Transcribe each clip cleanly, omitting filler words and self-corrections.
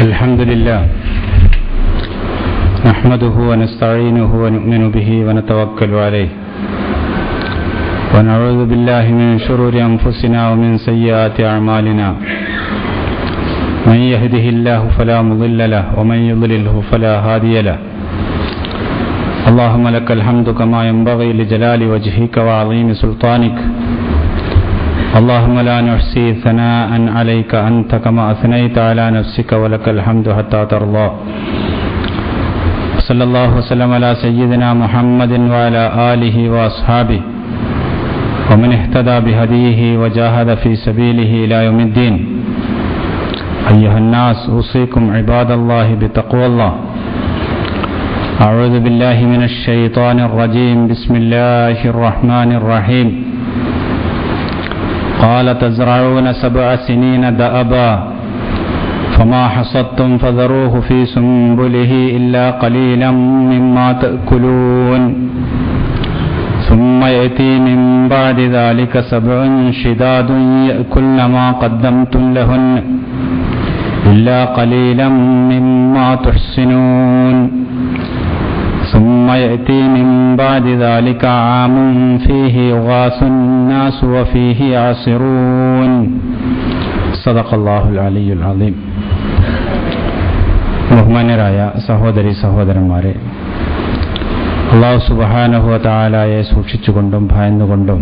الحمد لله نحمده ونستعينه ونؤمن به ونتوكل عليه ونعوذ بالله من شرور أنفسنا ومن سيئات أعمالنا من يهده الله فلا مضل له ومن يضلله فلا هادي له اللهم لك الحمد كما ينبغي لجلال وجهك وعظيم سلطانك اللهم لا نحصي ثناء عليك أنت كما أثنيت على نفسك ولك الحمد حتى ترضى صلى الله وسلم على سيدنا محمد وعلى آله وأصحابه ومن اهتدى بهديه وجاهد في سبيله إلى يوم الدين أيها الناس أوصيكم عباد الله بتقوى الله أعوذ بالله من الشيطان الرجيم بسم الله الرحمن الرحيم قال تزرعون 7 سنين دأبا فما حصدتم فذروه في سنبله إلا قليلا مما تأكلون ثم يأتي من بعد ذلك 7 شداد يأكلن ما قدمتم لهن إلا قليلا مما تحسنون ثم يأتي من بعد ذلك عام فيه يغاث الناس وفيه يعصرون صدق الله العلي العظيم. ബഹുമാന്യരായ സഹോദരി സഹോദരന്മാരെ, അല്ലാഹു സുബ്ഹാനഹു വ തആലയെ സൂക്ഷിച്ചുകൊണ്ടും ഭയന്നുകൊണ്ടും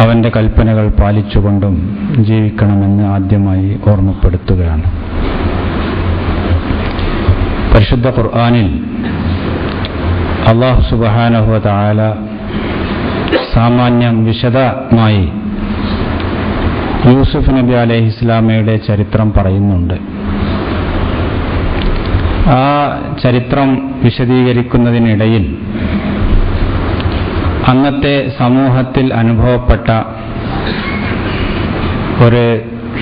അവന്റെ കൽപ്പനകൾ പാലിച്ചുകൊണ്ടും ജീവിക്കണമെന്ന് ആദ്യമായി ഓർമ്മപ്പെടുത്തുകയാണ്. പരിശുദ്ധ ഖുർആനിൽ അല്ലാഹു സുബ്ഹാനഹു വ തആല സാമാന്യം വിശദമായി യൂസുഫ് നബി അലൈഹിസ്സലാമയുടെ ചരിത്രം പറയുന്നുണ്ട്. ആ ചരിത്രം വിശദീകരിക്കുന്നതിനിടയിൽ അന്നത്തെ സമൂഹത്തിൽ അനുഭവപ്പെട്ട ഒരു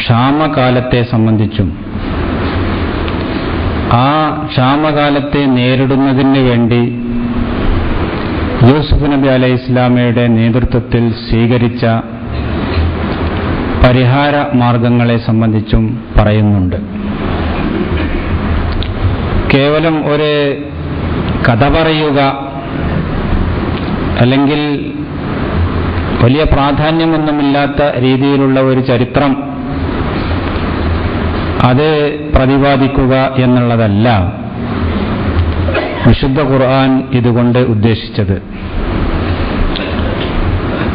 ക്ഷാമകാലത്തെ സംബന്ധിച്ചും ആ ക്ഷാമകാലത്തെ നേരിടുന്നതിന് വേണ്ടി യൂസുഫ് നബി അലൈഹി ഇസ്ലാമയുടെ നേതൃത്വത്തിൽ സ്വീകരിച്ച പരിഹാര മാർഗങ്ങളെ സംബന്ധിച്ചും പറയുന്നുണ്ട്. കേവലം ഒരു കഥ പറയുക അല്ലെങ്കിൽ വലിയ പ്രാധാന്യമൊന്നുമില്ലാത്ത രീതിയിലുള്ള ഒരു ചരിത്രം അത് പ്രതിപാദിക്കുക എന്നുള്ളതല്ല വിശുദ്ധ ഖുർആൻ ഇതുകൊണ്ട് ഉദ്ദേശിച്ചത്.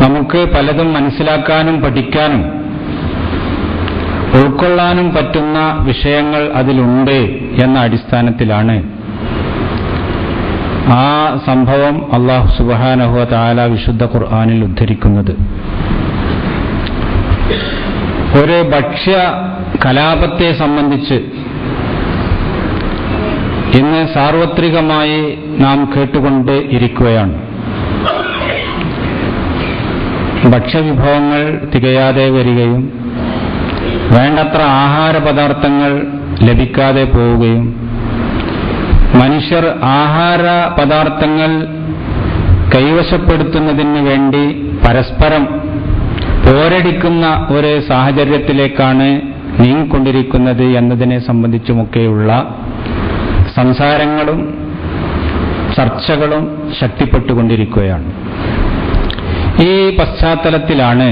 നമുക്ക് പലതും മനസ്സിലാക്കാനും പഠിക്കാനും ഉൾക്കൊള്ളാനും പറ്റുന്ന വിഷയങ്ങൾ അതിലുണ്ട് എന്ന അടിസ്ഥാനത്തിലാണ് ആ സംഭവം അല്ലാഹു സുബ്ഹാനഹു വ തആല വിശുദ്ധ ഖുർആനിൽ ഉദ്ധരിക്കുന്നത്. ഒരു ഭക്ഷ്യ കലാപത്തെ സംബന്ധിച്ച് ഇന്ന് സാർവത്രികമായി നാം കേട്ടുകൊണ്ട് ഇരിക്കുകയാണ്. ഭക്ഷ്യവിഭവങ്ങൾ തികയാതെ വരികയും വേണ്ടത്ര ആഹാര പദാർത്ഥങ്ങൾ ലഭിക്കാതെ പോവുകയും മനുഷ്യർ ആഹാര പദാർത്ഥങ്ങൾ കൈവശപ്പെടുത്തുന്നതിന് വേണ്ടി പരസ്പരം പോരടിക്കുന്ന ഒരു സാഹചര്യത്തിലേക്കാണ് നീങ്ങിക്കൊണ്ടിരിക്കുന്നത് എന്നതിനെ സംബന്ധിച്ചുമൊക്കെയുള്ള സംസാരങ്ങളും ചർച്ചകളും ശക്തിപ്പെട്ടുകൊണ്ടിരിക്കുകയാണ്. ഈ പശ്ചാത്തലത്തിലാണ്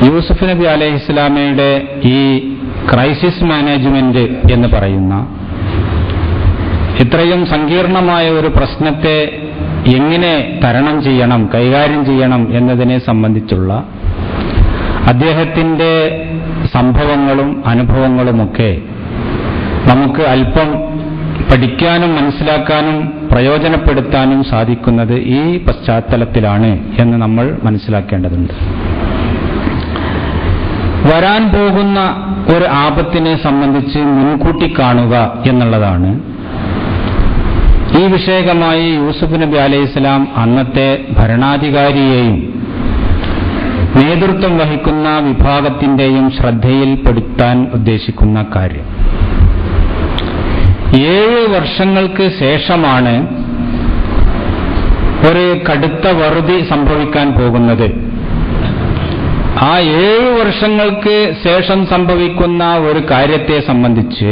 യൂസുഫ് നബി അലൈഹി ഇസ്ലാമയുടെ ഈ ക്രൈസിസ് മാനേജ്മെന്റ് എന്ന് പറയുന്ന ഇത്രയും സങ്കീർണമായ ഒരു പ്രശ്നത്തെ എങ്ങനെ തരണം ചെയ്യണം, കൈകാര്യം ചെയ്യണം എന്നതിനെ സംബന്ധിച്ചുള്ള അദ്ദേഹത്തിന്റെ സംഭവങ്ങളും അനുഭവങ്ങളുമൊക്കെ നമുക്ക് അല്പം പഠിക്കാനും മനസ്സിലാക്കാനും പ്രയോജനപ്പെടുത്താനും സാധിക്കുന്നത് ഈ പശ്ചാത്തലത്തിലാണ് എന്ന് നമ്മൾ മനസ്സിലാക്കേണ്ടതുണ്ട്. വരാൻ പോകുന്ന ഒരു ആപത്തിനെ സംബന്ധിച്ച് മുൻകൂട്ടി കാണുക എന്നുള്ളതാണ് ഈ വിഷയകമായി യൂസുഫ് നബി അലൈഹിസ്സലാം അന്നത്തെ ഭരണാധികാരിയെയും നേതൃത്വം വഹിക്കുന്ന വിഭാഗത്തിന്റെയും ശ്രദ്ധയിൽപ്പെടുത്താൻ ഉദ്ദേശിക്കുന്ന കാര്യം. 7 വർഷങ്ങൾക്ക് ശേഷമാണ് ഒരു കടുത്ത വറുതി സംഭവിക്കാൻ പോകുന്നത്. ആ 7 വർഷങ്ങൾക്ക് ശേഷം സംഭവിക്കുന്ന ഒരു കാര്യത്തെ സംബന്ധിച്ച്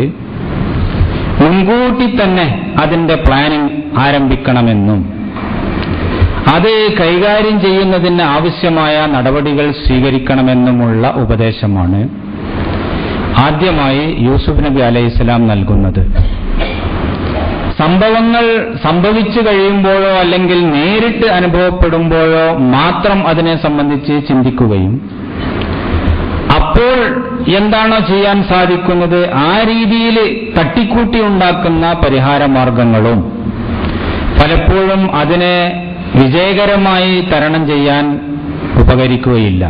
മുൻകൂട്ടി തന്നെ അതിന്റെ പ്ലാനിംഗ് ആരംഭിക്കണമെന്നും അത് കൈകാര്യം ചെയ്യുന്നതിന് ആവശ്യമായ നടപടികൾ സ്വീകരിക്കണമെന്നുമുള്ള ഉപദേശമാണ് ആദ്യമായി യൂസുഫ് നബി അലൈഹിസ്സലാം നൽകുന്നത്. സംഭവങ്ങൾ സംഭവിച്ചു കഴിയുമ്പോഴോ അല്ലെങ്കിൽ നേരിട്ട് അനുഭവപ്പെടുമ്പോഴോ മാത്രം അതിനെ സംബന്ധിച്ച് ചിന്തിക്കുകയും അപ്പോൾ എന്താണോ ചെയ്യാൻ സാധിക്കുന്നത് ആ രീതിയിൽ തട്ടിക്കൂട്ടി ഉണ്ടാക്കുന്ന പരിഹാര മാർഗങ്ങളും പലപ്പോഴും അതിനെ വിജയകരമായി തരണം ചെയ്യാൻ ഉപകരിക്കുകയില്ല.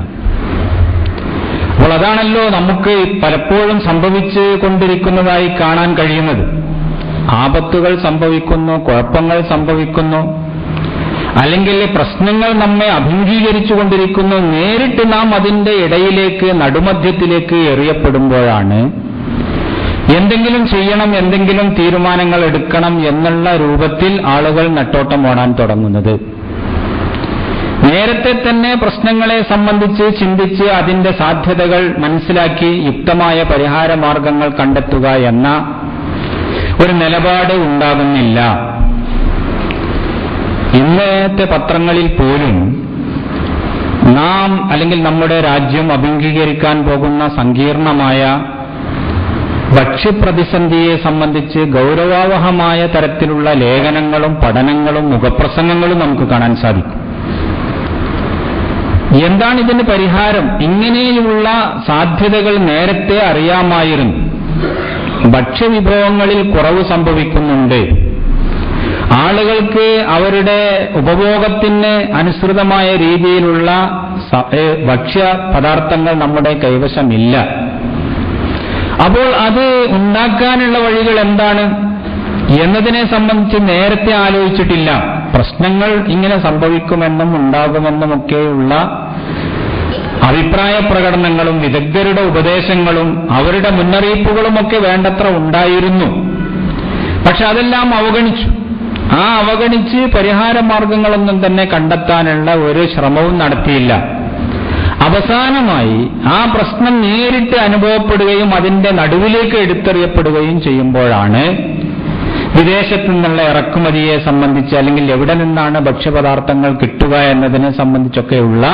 അപ്പോൾ അതാണല്ലോ നമുക്ക് പലപ്പോഴും സംഭവിച്ചു കൊണ്ടിരിക്കുന്നതായി കാണാൻ കഴിയുന്നത്. ആപത്തുകൾ സംഭവിക്കുന്നു, കുഴപ്പങ്ങൾ സംഭവിക്കുന്നു, അല്ലെങ്കിൽ പ്രശ്നങ്ങൾ നമ്മെ അഭിമുഖീകരിച്ചു കൊണ്ടിരിക്കുന്നു. നേരിട്ട് നാം അതിന്റെ ഇടയിലേക്ക്, നടുമധ്യത്തിലേക്ക് എറിയപ്പെടുമ്പോഴാണ് എന്തെങ്കിലും ചെയ്യണം, എന്തെങ്കിലും തീരുമാനങ്ങൾ എടുക്കണം എന്നുള്ള രൂപത്തിൽ ആളുകൾ നെട്ടോട്ടം ഓടാൻ തുടങ്ങുന്നത്. നേരത്തെ തന്നെ പ്രശ്നങ്ങളെ സംബന്ധിച്ച് ചിന്തിച്ച് അതിന്റെ സാധ്യതകൾ മനസ്സിലാക്കി യുക്തമായ പരിഹാര മാർഗങ്ങൾ കണ്ടെത്തുക എന്ന ഒരു നിലപാട് ഉണ്ടാകുന്നില്ല. ഇന്നത്തെ പത്രങ്ങളിൽ പോലും നാം അല്ലെങ്കിൽ നമ്മുടെ രാജ്യം അഭിമുഖീകരിക്കാൻ പോകുന്ന സങ്കീർണമായ ഭക്ഷ്യപ്രതിസന്ധിയെ സംബന്ധിച്ച് ഗൗരവാവഹമായ തരത്തിലുള്ള ലേഖനങ്ങളും പഠനങ്ങളും മുഖപ്രസംഗങ്ങളും നമുക്ക് കാണാൻ സാധിക്കും. എന്താണ് ഇതിന് പരിഹാരം? ഇങ്ങനെയുള്ള സാധ്യതകൾ നേരത്തെ അറിയാമായിരുന്നു. ഭക്ഷ്യവിഭവങ്ങളിൽ കുറവ് സംഭവിക്കുന്നുണ്ട്. ആളുകൾക്ക് അവരുടെ ഉപഭോഗത്തിന് അനുസൃതമായ രീതിയിലുള്ള ഭക്ഷ്യ പദാർത്ഥങ്ങൾ നമ്മുടെ കൈവശമില്ല. അപ്പോൾ അത് ഉണ്ടാക്കാനുള്ള വഴികൾ എന്താണ് എന്നതിനെ സംബന്ധിച്ച് നേരത്തെ ആലോചിച്ചിട്ടില്ല. പ്രശ്നങ്ങൾ ഇങ്ങനെ സംഭവിക്കുമെന്നും ഉണ്ടാകുമെന്നുമൊക്കെയുള്ള അഭിപ്രായ പ്രകടനങ്ങളും വിദഗ്ധരുടെ ഉപദേശങ്ങളും അവരുടെ മുന്നറിയിപ്പുകളുമൊക്കെ വേണ്ടത്ര ഉണ്ടായിരുന്നു. പക്ഷെ അതെല്ലാം അവഗണിച്ചു. ആ അവഗണിച്ച് പരിഹാര മാർഗങ്ങളൊന്നും തന്നെ കണ്ടെത്താനുള്ള ഒരു ശ്രമവും നടത്തിയില്ല. അവസാനമായി ആ പ്രശ്നം നേരിട്ട് അനുഭവപ്പെടുകയും അതിന്റെ നടുവിലേക്ക് എടുത്തെറിയപ്പെടുകയും ചെയ്യുമ്പോഴാണ് വിദേശത്തു നിന്നുള്ള ഇറക്കുമതിയെ സംബന്ധിച്ച് അല്ലെങ്കിൽ എവിടെ നിന്നാണ് ഭക്ഷ്യപദാർത്ഥങ്ങൾ കിട്ടുക എന്നതിനെ സംബന്ധിച്ചൊക്കെയുള്ള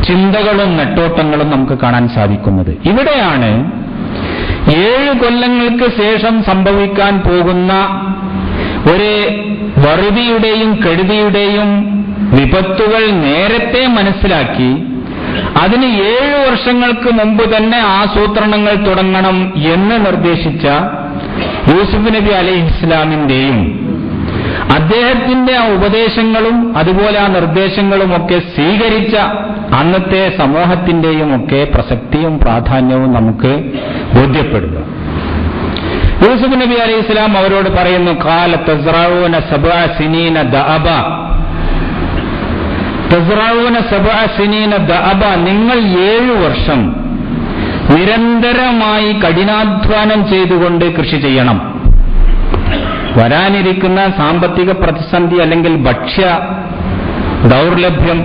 ചിന്തകളും നെട്ടോട്ടങ്ങളും നമുക്ക് കാണാൻ സാധിക്കുന്നത്. ഇവിടെയാണ് 7 കൊല്ലങ്ങൾക്ക് ശേഷം സംഭവിക്കാൻ പോകുന്ന ഒരു വറുതിയുടെയും കെടുതിയുടെയും വിപത്തുകൾ നേരത്തെ മനസ്സിലാക്കി അതിന് 7 വർഷങ്ങൾക്ക് മുമ്പ് തന്നെ ആസൂത്രണങ്ങൾ തുടങ്ങണം എന്ന് നിർദ്ദേശിച്ച യൂസുഫ് നബി അലൈഹിസ്സലാമിന്റെയും അദ്ദേഹത്തിന്റെ ആ ഉപദേശങ്ങളും അതുപോലെ ആ നിർദ്ദേശങ്ങളുമൊക്കെ സ്വീകരിച്ച അന്നത്തെ സമൂഹത്തിന്റെയും ഒക്കെ പ്രസക്തിയും പ്രാധാന്യവും നമുക്ക് ബോധ്യപ്പെടുക. യൂസുഫ് നബി അലൈഹിസ്സലാം അവരോട് പറയുന്നു, ഖാല തസ്റഊന സബ്അ സിനീന ദഅബ, തസ്റഊന സബ്അ സിനീന ദഅബ, നിങ്ങൾ 7 വർഷം നിരന്തരമായി കഠിനാധ്വാനം ചെയ്തുകൊണ്ട് കൃഷി ചെയ്യണം. വരാനിരിക്കുന്ന സാമ്പത്തിക പ്രതിസന്ധി അല്ലെങ്കിൽ ഭക്ഷ്യ ദൗർലഭ്യം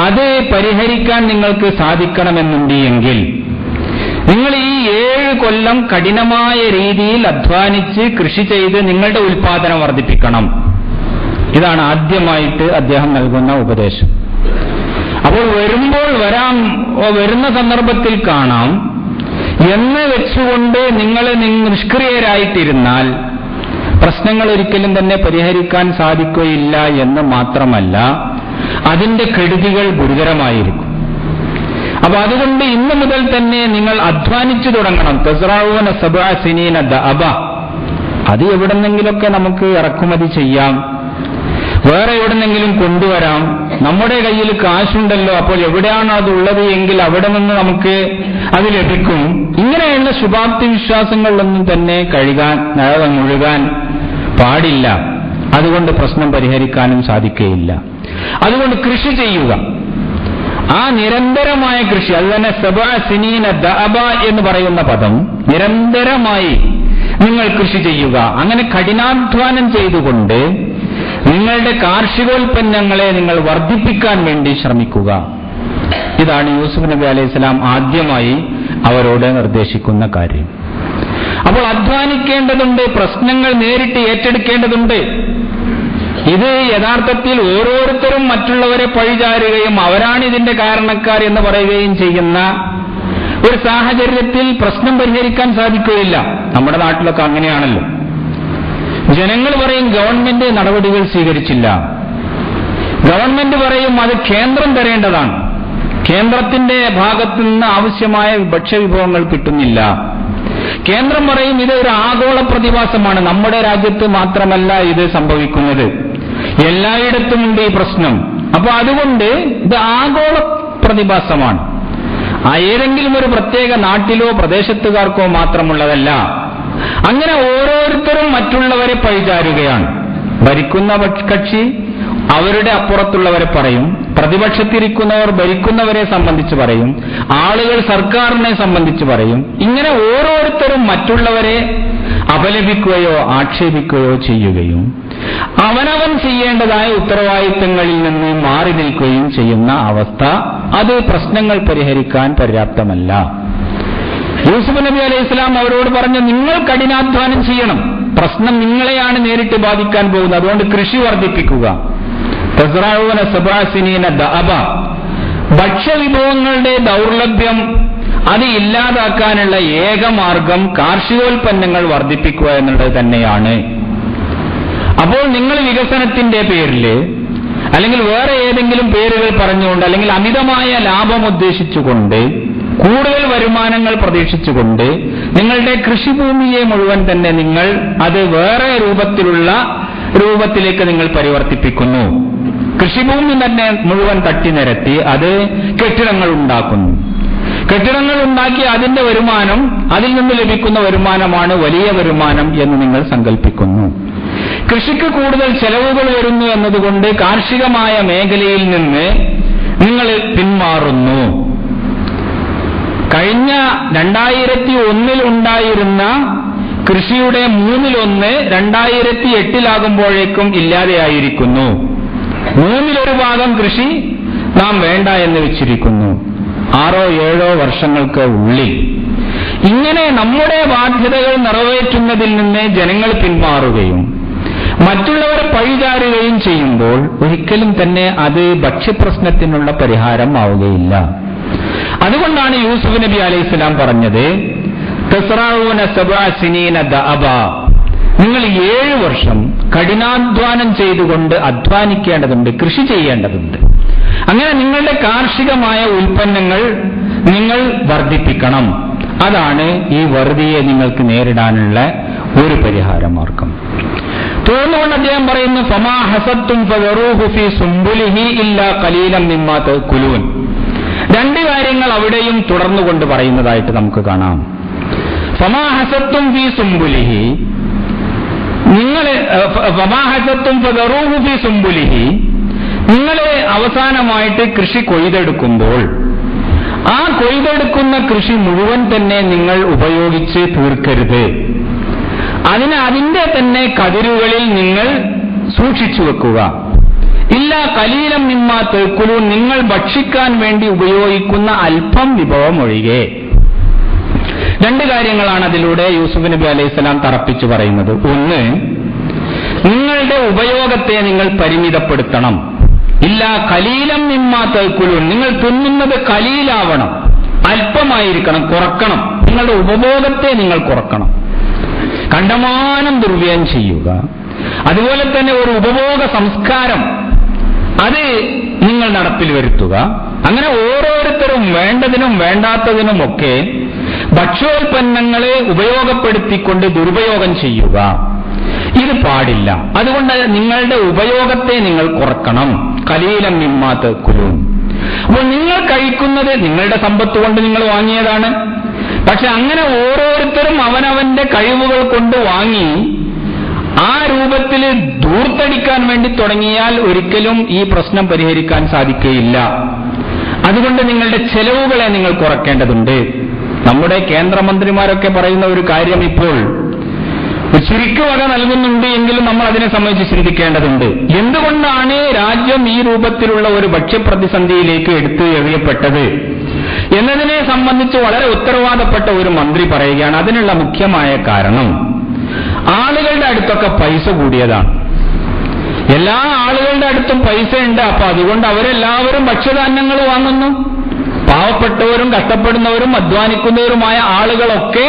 അത് പരിഹരിക്കാൻ നിങ്ങൾക്ക് സാധിക്കണമെന്നുണ്ട് എങ്കിൽ നിങ്ങൾ ഈ 7 കൊല്ലം കഠിനമായ രീതിയിൽ അധ്വാനിച്ച് കൃഷി ചെയ്ത് നിങ്ങളുടെ ഉൽപാദനം വർദ്ധിപ്പിക്കണം. ഇതാണ് ആദ്യമായിട്ട് അദ്ദേഹം നൽകുന്ന ഉപദേശം. അപ്പോൾ വരുന്ന സന്ദർഭത്തിൽ കാണാം എന്ന് വെച്ചുകൊണ്ട് നിങ്ങൾ നിഷ്ക്രിയരായിട്ടിരുന്നാൽ പ്രശ്നങ്ങൾ ഒരിക്കലും തന്നെ പരിഹരിക്കാൻ സാധിക്കുകയില്ല എന്ന് മാത്രമല്ല അതിന്റെ കെടുതികൾ ഗുരുതരമായിരിക്കും. അപ്പൊ അതുകൊണ്ട് ഇന്നു മുതൽ തന്നെ നിങ്ങൾ അധ്വാനിച്ചു തുടങ്ങണം. തസ്റഊന സബ്അ സിനീന ദഅബ, അത് എവിടെന്നെങ്കിലൊക്കെ നമുക്ക് ഇറക്കുമതി ചെയ്യാം, വേറെ എവിടെന്നെങ്കിലും കൊണ്ടുവരാം. നമ്മുടെ കയ്യിൽ കാശുണ്ടല്ലോ, അപ്പോൾ എവിടെയാണ് അതുള്ളത് എങ്കിൽ അവിടെ നിന്ന് നമുക്ക് അത് ലഭിക്കും. ഇങ്ങനെയുള്ള ശുഭാപ്തി വിശ്വാസങ്ങളിലൊന്നും തന്നെ മുഴുകാൻ പാടില്ല. അതുകൊണ്ട് പ്രശ്നം പരിഹരിക്കാനും സാധിക്കുകയില്ല. അതുകൊണ്ട് കൃഷി ചെയ്യുക, ആ നിരന്തരമായ കൃഷി. അതുതന്നെ സബ്അ സിനീന ദഅബ എന്ന് പറയുന്ന പദം നിരന്തരമായി നിങ്ങൾ കൃഷി ചെയ്യുക. അങ്ങനെ കഠിനാധ്വാനം ചെയ്തുകൊണ്ട് നിങ്ങളുടെ കാർഷികോൽപ്പന്നങ്ങളെ നിങ്ങൾ വർദ്ധിപ്പിക്കാൻ വേണ്ടി ശ്രമിക്കുക. ഇതാണ് യൂസുഫ് നബി അലൈഹിസ്സലാം ആദ്യമായി അവരോട് നിർദ്ദേശിക്കുന്ന കാര്യം. അപ്പോൾ അധ്വാനിക്കേണ്ടതുണ്ട്, പ്രശ്നങ്ങൾ നേരിട്ട് ഏറ്റെടുക്കേണ്ടതുണ്ട്. ഇത് യഥാർത്ഥത്തിൽ ഓരോരുത്തരും മറ്റുള്ളവരെ പഴിചാരുകയും അവരാണ് ഇതിന്റെ കാരണക്കാർ എന്ന് പറയുകയും ചെയ്യുന്ന ഒരു സാഹചര്യത്തിൽ പ്രശ്നം പരിഹരിക്കാൻ സാധിക്കുകയില്ല. നമ്മുടെ നാട്ടിലൊക്കെ അങ്ങനെയാണല്ലോ. ജനങ്ങൾ പറയും ഗവൺമെന്റ് നടപടികൾ സ്വീകരിച്ചില്ല, ഗവൺമെന്റ് പറയും അത് കേന്ദ്രം തരേണ്ടതാണ്, കേന്ദ്രത്തിന്റെ ഭാഗത്തു നിന്ന് ആവശ്യമായ ഭക്ഷ്യവിഭവങ്ങൾ കിട്ടുന്നില്ല, കേന്ദ്രം പറയും ഇത് ഒരു ആഗോള പ്രതിഭാസമാണ്, നമ്മുടെ രാജ്യത്ത് മാത്രമല്ല ഇത് സംഭവിക്കുന്നത്, എല്ലായിടത്തുമുണ്ട് ഈ പ്രശ്നം. അപ്പൊ അതുകൊണ്ട് ഇത് ആഗോള പ്രതിഭാസമാണ്, ഏതെങ്കിലും ഒരു പ്രത്യേക നാട്ടിലോ പ്രദേശത്തുകാർക്കോ മാത്രമുള്ളതല്ല. അങ്ങനെ ഓരോരുത്തരും മറ്റുള്ളവരെ പഴിചാരുകയാണ്. ഭരിക്കുന്ന കക്ഷി അവരുടെ അപ്പുറത്തുള്ളവരെ പറയും, പ്രതിപക്ഷത്തിരിക്കുന്നവർ ഭരിക്കുന്നവരെ സംബന്ധിച്ച് പറയും, ആളുകൾ സർക്കാരിനെ സംബന്ധിച്ച് പറയും. ഇങ്ങനെ ഓരോരുത്തരും മറ്റുള്ളവരെ അപലപിക്കുകയോ ആക്ഷേപിക്കുകയോ ചെയ്യുകയും അവനവൻ ചെയ്യേണ്ടതായ ഉത്തരവാദിത്തങ്ങളിൽ നിന്ന് മാറി നിൽക്കുകയും ചെയ്യുന്ന അവസ്ഥ, അത് പ്രശ്നങ്ങൾ പരിഹരിക്കാൻ പര്യാപ്തമല്ല. യൂസുഫ് നബി അലൈഹിസ്സലാം അവരോട് പറഞ്ഞു, നിങ്ങൾ കഠിനാധ്വാനം ചെയ്യണം, പ്രശ്നം നിങ്ങളെയാണ് നേരിട്ട് ബാധിക്കാൻ പോകുന്നത്, അതുകൊണ്ട് കൃഷി വർദ്ധിപ്പിക്കുക. തസ്റഊന സബ്അ സിനീന ദഅബ, ഭക്ഷ്യവിഭവങ്ങളുടെ ദൗർലഭ്യം അത് ഇല്ലാതാക്കാനുള്ള ഏക മാർഗം കാർഷികോൽപ്പന്നങ്ങൾ വർദ്ധിപ്പിക്കുക എന്നുള്ളത് തന്നെയാണ്. അപ്പോൾ നിങ്ങൾ വികസനത്തിന്റെ പേരിൽ അല്ലെങ്കിൽ വേറെ ഏതെങ്കിലും പേരുകൾ പറഞ്ഞുകൊണ്ട് അല്ലെങ്കിൽ അമിതമായ ലാഭം ഉദ്ദേശിച്ചുകൊണ്ട് കൂടുതൽ വരുമാനങ്ങൾ പ്രതീക്ഷിച്ചുകൊണ്ട് നിങ്ങളുടെ കൃഷിഭൂമിയെ മുഴുവൻ തന്നെ നിങ്ങൾ അത് വേറെ രൂപത്തിലേക്ക് നിങ്ങൾ പരിവർത്തിപ്പിക്കുന്നു. കൃഷിഭൂമി തന്നെ മുഴുവൻ തട്ടിനിരത്തി അത് കെട്ടിടങ്ങൾ ഉണ്ടാക്കുന്നു. കെട്ടിടങ്ങൾ ഉണ്ടാക്കി അതിന്റെ വരുമാനം, അതിൽ നിന്ന് ലഭിക്കുന്ന വരുമാനമാണ് വലിയ വരുമാനം എന്ന് നിങ്ങൾ സങ്കല്പിക്കുന്നു. കൃഷിക്ക് കൂടുതൽ ചെലവുകൾ വരുന്നു എന്നതുകൊണ്ട് കാർഷികമായ മേഖലയിൽ നിന്ന് നിങ്ങൾ പിന്മാറുന്നു. കഴിഞ്ഞ 2001 ഉണ്ടായിരുന്ന കൃഷിയുടെ 1/3 2008 ഇല്ലാതെയായിരിക്കുന്നു. 1/3 ഭാഗം കൃഷി നാം വേണ്ട എന്ന് വെച്ചിരിക്കുന്നു. 6-7 വർഷങ്ങൾക്ക് ഉള്ളിൽ ഇങ്ങനെ നമ്മുടെ ബാധ്യതകൾ നിറവേറ്റുന്നതിൽ നിന്ന് ജനങ്ങൾ പിന്മാറുകയും മറ്റുള്ളവരെ പഴിചാരുകയും ചെയ്യുമ്പോൾ ഒരിക്കലും തന്നെ അത് ഭക്ഷ്യപ്രശ്നത്തിനുള്ള പരിഹാരം ആവുകയില്ല. അതുകൊണ്ടാണ് യൂസുഫ് നബി അലൈഹിസ്സലാം പറഞ്ഞത്, തസ്റഊന സബ്അ സിനീന ദഅബ, നിങ്ങൾ 7 വർഷം കഠിനാധ്വാനം ചെയ്തുകൊണ്ട് അധ്വാനിക്കേണ്ടതുണ്ട്, കൃഷി ചെയ്യേണ്ടതുണ്ട്. അങ്ങനെ നിങ്ങളുടെ കാർഷികമായ ഉൽപ്പന്നങ്ങൾ നിങ്ങൾ വർദ്ധിപ്പിക്കണം. അതാണ് ഈ വറുതിയെ നിങ്ങൾക്ക് നേരിടാനുള്ള ഒരു പരിഹാര മാർഗം. തുടർന്നുകൊണ്ട് അദ്ദേഹം പറയുന്നു, ഫമാ ഹസത്തും ഫദറൂഹു ഫീ സുംബുലിഹി ഇല്ലാ ഖലീലൻ മിമ്മാ തഅകുലൂൻ. 2 കാര്യങ്ങൾ അവിടെയും തുടർന്നുകൊണ്ട് പറയുന്നതായിട്ട് നമുക്ക് കാണാം. ഫമാ ഹസത്തും ഫീ സുംബുലിഹി, നിങ്ങൾ ഫമാ ഹസത്തും ഫദറൂഹു ഫീ സുംബുലിഹി, നിങ്ങൾ അവസാനമായിട്ട് കൃഷി കൊയ്തെടുക്കുമ്പോൾ ആ കൊയ്തെടുക്കുന്ന കൃഷി മുഴുവൻ തന്നെ നിങ്ങൾ ഉപയോഗിച്ച് തീർക്കരുത്. അതിന്റെ തന്നെ കതിരുകളിൽ നിങ്ങൾ സൂക്ഷിച്ചു വെക്കുക. ഇല്ല ഖലീലൻ മിമ്മാ തഅകുലൂൻ, നിങ്ങൾ ഭക്ഷിക്കാൻ വേണ്ടി ഉപയോഗിക്കുന്ന അല്പം വിഭവം ഒഴികെ. 2 കാര്യങ്ങളാണ് അതിലൂടെ യൂസുഫ് നബി അലൈഹിസ്സലാം തറപ്പിച്ചു പറയുന്നത്. ഒന്ന്, നിങ്ങളുടെ ഉപയോഗത്തെ നിങ്ങൾ പരിമിതപ്പെടുത്തണം. ഇല്ല ഖലീലൻ മിമ്മാ തഅകുലൂൻ, നിങ്ങൾ തിന്നുന്നത് ഖലീലാവണം, അല്പമായിരിക്കണം, കുറക്കണം. നിങ്ങളുടെ ഉപഭോഗത്തെ നിങ്ങൾ കുറക്കണം. കണ്ടമാനം ദുർവ്യയം ചെയ്യുക, അതുപോലെ തന്നെ ഒരു ഉപഭോഗ സംസ്കാരം അത് നിങ്ങൾ നടപ്പിൽ വരുത്തുക. അങ്ങനെ ഓരോരുത്തരും വേണ്ടതിനും വേണ്ടാത്തതിനുമൊക്കെ ഭക്ഷ്യോൽപ്പന്നങ്ങളെ ഉപയോഗപ്പെടുത്തിക്കൊണ്ട് ദുരുപയോഗം ചെയ്യുക. ഇത് പാടില്ല. അതുകൊണ്ട് നിങ്ങളുടെ ഉപയോഗത്തെ നിങ്ങൾ കുറക്കണം. ഖലീലൻ മിമ്മാ തഅകുലൂൻ. അപ്പോൾ നിങ്ങൾ കഴിക്കുന്നത് നിങ്ങളുടെ സമ്പത്ത് കൊണ്ട് നിങ്ങൾ വാങ്ങിയതാണ്. പക്ഷെ അങ്ങനെ ഓരോരുത്തരും അവനവന്റെ കഴിവുകൾ കൊണ്ട് വാങ്ങി ആ രൂപത്തിൽ ധൂർത്തടിക്കാൻ വേണ്ടി തുടങ്ങിയാൽ ഒരിക്കലും ഈ പ്രശ്നം പരിഹരിക്കാൻ സാധിക്കുകയില്ല. അതുകൊണ്ട് നിങ്ങളുടെ ചെലവുകളെ നിങ്ങൾ കുറയ്ക്കേണ്ടതുണ്ട്. നമ്മുടെ കേന്ദ്രമന്ത്രിമാരൊക്കെ പറയുന്ന ഒരു കാര്യം ഇപ്പോൾ ശിർക്ക് വക നൽകുന്നുണ്ട് എങ്കിലും നമ്മൾ അതിനെ സംബന്ധിച്ച് ചിന്തിക്കേണ്ടതുണ്ട്. എന്തുകൊണ്ടാണ് രാജ്യം ഈ രൂപത്തിലുള്ള ഒരു ഭക്ഷ്യപ്രതിസന്ധിയിലേക്ക് എടുത്തു എറിയപ്പെട്ടത് എന്നതിനെ സംബന്ധിച്ച് വളരെ ഉത്തരവാദപ്പെട്ട ഒരു മന്ത്രി പറയുകയാണ്. അതിനുള്ള മുഖ്യമായ കാരണം ആളുകളുടെ അടുത്തൊക്കെ പൈസ കൂടിയതാണ്. എല്ലാ ആളുകളുടെ അടുത്തും പൈസ ഉണ്ട്. അപ്പൊ അതുകൊണ്ട് അവരെല്ലാവരും ഭക്ഷ്യധാന്യങ്ങൾ വാങ്ങുന്നു. പാവപ്പെട്ടവരും കഷ്ടപ്പെടുന്നവരും അധ്വാനിക്കുന്നവരുമായ ആളുകളൊക്കെ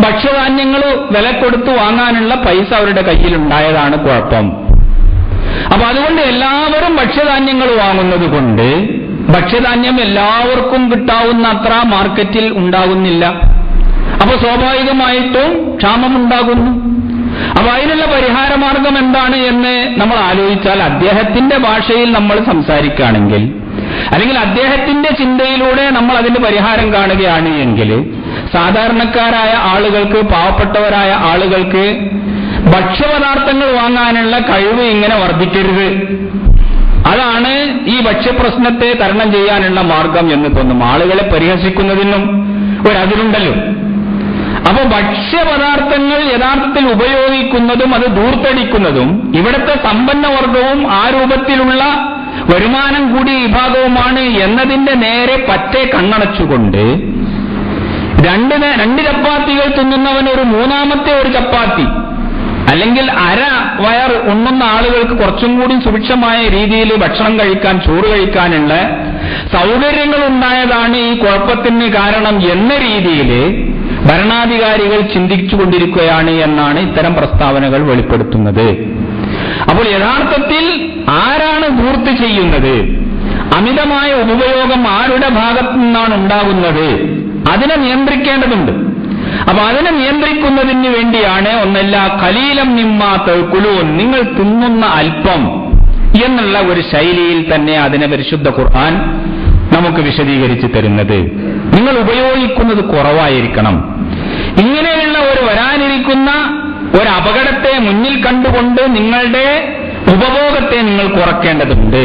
ഭക്ഷ്യധാന്യങ്ങൾ വില കൊടുത്ത് വാങ്ങാനുള്ള പൈസ അവരുടെ കയ്യിലുണ്ടായതാണ് കുഴപ്പം. അപ്പൊ അതുകൊണ്ട് എല്ലാവരും ഭക്ഷ്യധാന്യങ്ങൾ വാങ്ങുന്നത് കൊണ്ട് ഭക്ഷ്യധാന്യം എല്ലാവർക്കും കിട്ടാവുന്ന അത്ര മാർക്കറ്റിൽ ഉണ്ടാകുന്നില്ല. അപ്പൊ സ്വാഭാവികമായിട്ടും ക്ഷാമമുണ്ടാകുന്നു. അപ്പൊ അതിനുള്ള പരിഹാരമാർഗം എന്താണ് എന്ന് നമ്മൾ ആലോചിച്ചാൽ, അദ്ദേഹത്തിന്റെ ഭാഷയിൽ നമ്മൾ സംസാരിക്കുകയാണെങ്കിൽ, അല്ലെങ്കിൽ അദ്ദേഹത്തിന്റെ ചിന്തയിലൂടെ നമ്മൾ അതിന് പരിഹാരം കാണുകയാണ് എങ്കിൽ, സാധാരണക്കാരായ ആളുകൾക്ക്, പാവപ്പെട്ടവരായ ആളുകൾക്ക് ഭക്ഷ്യപദാർത്ഥങ്ങൾ വാങ്ങാനുള്ള കഴിവ് ഇങ്ങനെ വർദ്ധിക്കരുത്. അതാണ് ഈ ഭക്ഷ്യപ്രശ്നത്തെ തരണം ചെയ്യാനുള്ള മാർഗം എന്ന് തോന്നും. ആളുകളെ പരിഹസിക്കുന്നതിനും ഒരതിരുണ്ടല്ലോ. അപ്പൊ ഭക്ഷ്യപദാർത്ഥങ്ങൾ യഥാർത്ഥത്തിൽ ഉപയോഗിക്കുന്നതും അത് ദൂർത്തടിക്കുന്നതും ഇവിടുത്തെ സമ്പന്നവർഗവും ആ രൂപത്തിലുള്ള വരുമാനം കൂടിയ വിഭാഗവുമാണ് എന്നതിന്റെ നേരെ പറ്റെ കണ്ണടച്ചുകൊണ്ട് രണ്ട് ചപ്പാത്തികൾ തിന്നുന്നവൻ ഒരു മൂന്നാമത്തെ ഒരു ചപ്പാത്തി അല്ലെങ്കിൽ അര വയർ ഉണ്ണുന്ന ആളുകൾക്ക് കുറച്ചും കൂടി സുഭിക്ഷമായ രീതിയിൽ ഭക്ഷണം കഴിക്കാൻ, ചോറ് കഴിക്കാനുള്ള സൗകര്യങ്ങൾ ഉണ്ടായതാണ് ഈ കുഴപ്പത്തിന് കാരണം എന്ന രീതിയിൽ ഭരണാധികാരികൾ ചിന്തിച്ചുകൊണ്ടിരിക്കുകയാണ് എന്നാണ് ഇത്തരം പ്രസ്താവനകൾ വെളിപ്പെടുത്തുന്നത്. അപ്പോൾ യഥാർത്ഥത്തിൽ ആരാണ് ധൂർത്ത് ചെയ്യുന്നത്, അമിതമായ ഉപയോഗം ആരുടെ ഭാഗത്തു നിന്നാണ് ഉണ്ടാകുന്നത്, അതിനെ നിയന്ത്രിക്കേണ്ടതുണ്ട്. അപ്പൊ അതിനെ നിയന്ത്രിക്കുന്നതിന് വേണ്ടിയാണ് ഒന്നല്ല ഖലീലം മിമ്മാ തഅ്കുലൂൻ, നിങ്ങൾ തിന്നുന്ന അല്പം എന്നുള്ള ഒരു ശൈലിയിൽ തന്നെ അതിനെ പരിശുദ്ധ ഖുർആൻ നമുക്ക് വിശദീകരിച്ച് തരുന്നത്. നിങ്ങൾ ഉപയോഗിക്കുന്നത് കുറവായിരിക്കണം. ഇങ്ങനെയുള്ള ഒരു വരാനിരിക്കുന്ന ഒരു അപകടത്തെ മുന്നിൽ കണ്ടുകൊണ്ട് നിങ്ങളുടെ ഉപഭോഗത്തെ നിങ്ങൾ കുറയ്ക്കേണ്ടതുണ്ട്.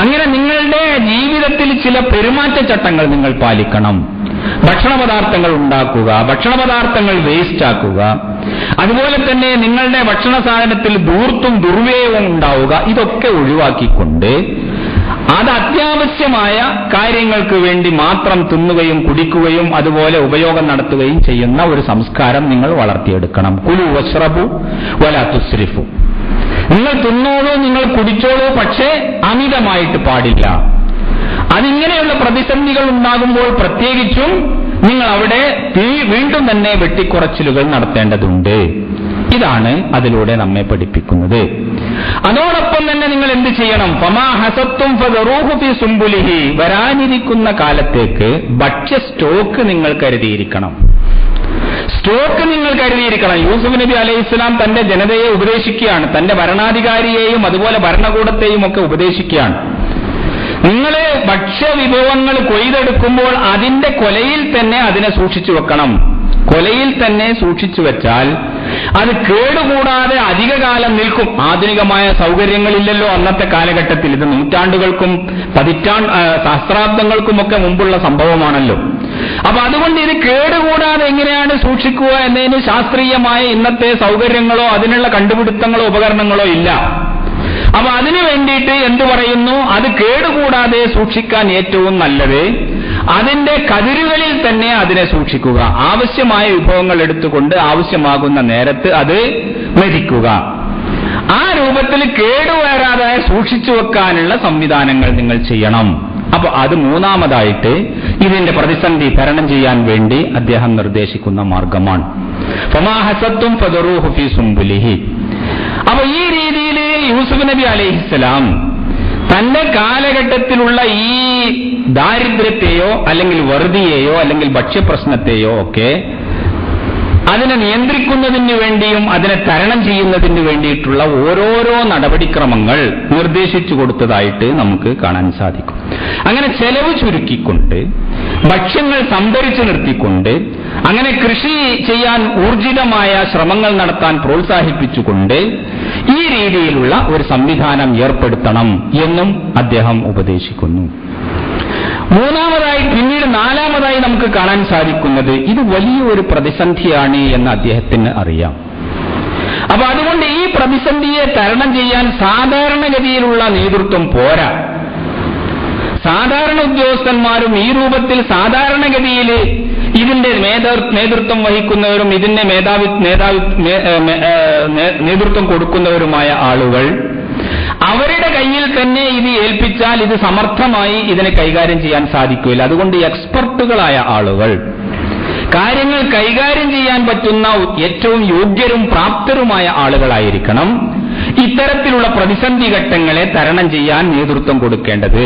അങ്ങനെ നിങ്ങളുടെ ജീവിതത്തിൽ ചില പെരുമാറ്റച്ചട്ടങ്ങൾ നിങ്ങൾ പാലിക്കണം. ഭക്ഷണപദാർത്ഥങ്ങൾ ഉണ്ടാക്കുക, ഭക്ഷണപദാർത്ഥങ്ങൾ വേസ്റ്റ് ആക്കുക, അതുപോലെ തന്നെ നിങ്ങളുടെ ഭക്ഷണ സാധനത്തിൽ ധൂർത്തും ദുർവ്യയവും ഉണ്ടാവുക, ഇതൊക്കെ ഒഴിവാക്കിക്കൊണ്ട് അത് അത്യാവശ്യമായ കാര്യങ്ങൾക്ക് വേണ്ടി മാത്രം തിന്നുകയും കുടിക്കുകയും അതുപോലെ ഉപയോഗം നടത്തുകയും ചെയ്യുന്ന ഒരു സംസ്കാരം നിങ്ങൾ വളർത്തിയെടുക്കണം. കുലു വശ്റബു വലാ തുസ്രിഫു, നിങ്ങൾ തിന്നോളൂ, നിങ്ങൾ കുടിച്ചോളൂ, പക്ഷേ അമിതമായിട്ട് പാടില്ല. അതിങ്ങനെയുള്ള പ്രതിസന്ധികൾ ഉണ്ടാകുമ്പോൾ പ്രത്യേകിച്ചും നിങ്ങൾ അവിടെ വീണ്ടും തന്നെ വെട്ടിക്കുറച്ചിലുകൾ നടത്തേണ്ടതുണ്ട്. ഇതാണ് അതിലൂടെ നമ്മെ പഠിപ്പിക്കുന്നത്. അതോടൊപ്പം തന്നെ നിങ്ങൾ എന്ത് ചെയ്യണം? ഫമാ ഹസത്തും ഫദറൂഹു ഫീ സുംബുലിഹി, വരാനിരിക്കുന്ന കാലത്തേക്ക് ഭക്ഷ്യ സ്റ്റോക്ക് നിങ്ങൾ കരുതിയിരിക്കണം. സ്റ്റോക്ക് നിങ്ങൾ കരുതിയിരിക്കണം. യൂസുഫ് നബി അലൈഹിസ്സലാം തന്റെ ജനതയെ ഉപദേശിക്കുകയാണ്, തന്റെ ഭരണാധികാരിയെയും അതുപോലെ ഭരണകൂടത്തെയും ഒക്കെ ഉപദേശിക്കുകയാണ്. നിങ്ങളെ ഭക്ഷ്യവിഭവങ്ങൾ കൊയ്തെടുക്കുമ്പോൾ അതിന്റെ കൊലയിൽ തന്നെ അതിനെ സൂക്ഷിച്ചു വെക്കണം. കൊലയിൽ തന്നെ സൂക്ഷിച്ചു വെച്ചാൽ അത് കേടുകൂടാതെ അധികകാലം നിൽക്കും. ആധുനികമായ സൗകര്യങ്ങളില്ലല്ലോ അന്നത്തെ കാലഘട്ടത്തിൽ. ഇത് നൂറ്റാണ്ടുകൾക്കും സഹസ്രാബ്ദങ്ങൾക്കുമൊക്കെ മുമ്പുള്ള സംഭവമാണല്ലോ. അപ്പൊ അതുകൊണ്ട് ഇത് കേടുകൂടാതെ എങ്ങനെയാണ് സൂക്ഷിക്കുക എന്നതിന് ശാസ്ത്രീയമായ ഇന്നത്തെ സൗകര്യങ്ങളോ അതിനുള്ള കണ്ടുപിടുത്തങ്ങളോ ഉപകരണങ്ങളോ ഇല്ല. അപ്പൊ അതിനു വേണ്ടിയിട്ട് എന്തു പറയുന്നു? അത് കേടുകൂടാതെ സൂക്ഷിക്കാൻ ഏറ്റവും നല്ലത് അതിന്റെ കതിരുകളിൽ തന്നെ അതിനെ സൂക്ഷിക്കുക. ആവശ്യമായ വിഭവങ്ങൾ എടുത്തുകൊണ്ട് ആവശ്യമാകുന്ന നേരത്ത് അത് മരിക്കുക. ആ രൂപത്തിൽ കേടുവരാതെ സൂക്ഷിച്ചു വെക്കാനുള്ള സംവിധാനങ്ങൾ നിങ്ങൾ ചെയ്യണം. അപ്പൊ അത് മൂന്നാമതായിട്ട് ഇതിന്റെ പ്രതിസന്ധി തരണം ചെയ്യാൻ വേണ്ടി അദ്ദേഹം നിർദ്ദേശിക്കുന്ന മാർഗമാണ്. ഫമാ ഹസത്തും ഫദറൂഹു ഫീ സുംബുലിഹി. അപ്പൊ ഈ രീതിയിൽ യൂസുഫ് നബി അലൈഹിസ്സലാം തന്റെ കാലഘട്ടത്തിലുള്ള ഈ ദാരിദ്ര്യത്തെയോ അല്ലെങ്കിൽ വറുതിയെയോ അല്ലെങ്കിൽ ഭക്ഷ്യപ്രശ്നത്തെയോ ഒക്കെ അതിനെ നിയന്ത്രിക്കുന്നതിന് വേണ്ടിയും അതിനെ തരണം ചെയ്യുന്നതിന് വേണ്ടിയിട്ടുള്ള ഓരോരോ നടപടിക്രമങ്ങൾ നിർദ്ദേശിച്ചു കൊടുത്തതായിട്ട് നമുക്ക് കാണാൻ സാധിക്കും. അങ്ങനെ ചെലവ് ചുരുക്കിക്കൊണ്ട് ഭക്ഷ്യങ്ങൾ സംഭരിച്ചു നിർത്തിക്കൊണ്ട് അങ്ങനെ കൃഷി ചെയ്യാൻ ഊർജിതമായ ശ്രമങ്ങൾ നടത്താൻ പ്രോത്സാഹിപ്പിച്ചുകൊണ്ട് ഈ രീതിയിലുള്ള ഒരു സംവിധാനം ഏർപ്പെടുത്തണം എന്നും അദ്ദേഹം ഉപദേശിക്കുന്നു. മൂന്നാമതായി പിന്നീട് നാലാമതായി നമുക്ക് കാണാൻ സാധിക്കുന്നത് ഇത് വലിയൊരു പ്രതിസന്ധിയാണ് എന്ന് അദ്ദേഹത്തിന് അറിയാം. അപ്പൊ അതുകൊണ്ട് ഈ പ്രതിസന്ധിയെ തരണം ചെയ്യാൻ സാധാരണഗതിയിലുള്ള നേതൃത്വം പോരാ. സാധാരണ ഉദ്യോഗസ്ഥന്മാരും ഈ രൂപത്തിൽ സാധാരണഗതിയിൽ ഇതിന്റെ നേതൃത്വം വഹിക്കുന്നവരും ഇതിന്റെ നേതൃത്വം കൊടുക്കുന്നവരുമായ ആളുകൾ അവരുടെ കയ്യിൽ തന്നെ ഇത് ഏൽപ്പിച്ചാൽ ഇത് സമർത്ഥമായി ഇതിനെ കൈകാര്യം ചെയ്യാൻ സാധിക്കില്ല. അതുകൊണ്ട് എക്സ്പെർട്ടുകളായ ആളുകൾ, കാര്യങ്ങൾ കൈകാര്യം ചെയ്യാൻ പറ്റുന്ന ഏറ്റവും യോഗ്യരും പ്രാപ്തരുമായ ആളുകളായിരിക്കണം ഇത്തരത്തിലുള്ള പ്രതിസന്ധി ഘട്ടങ്ങളെ തരണം ചെയ്യാൻ നേതൃത്വം കൊടുക്കേണ്ടത്.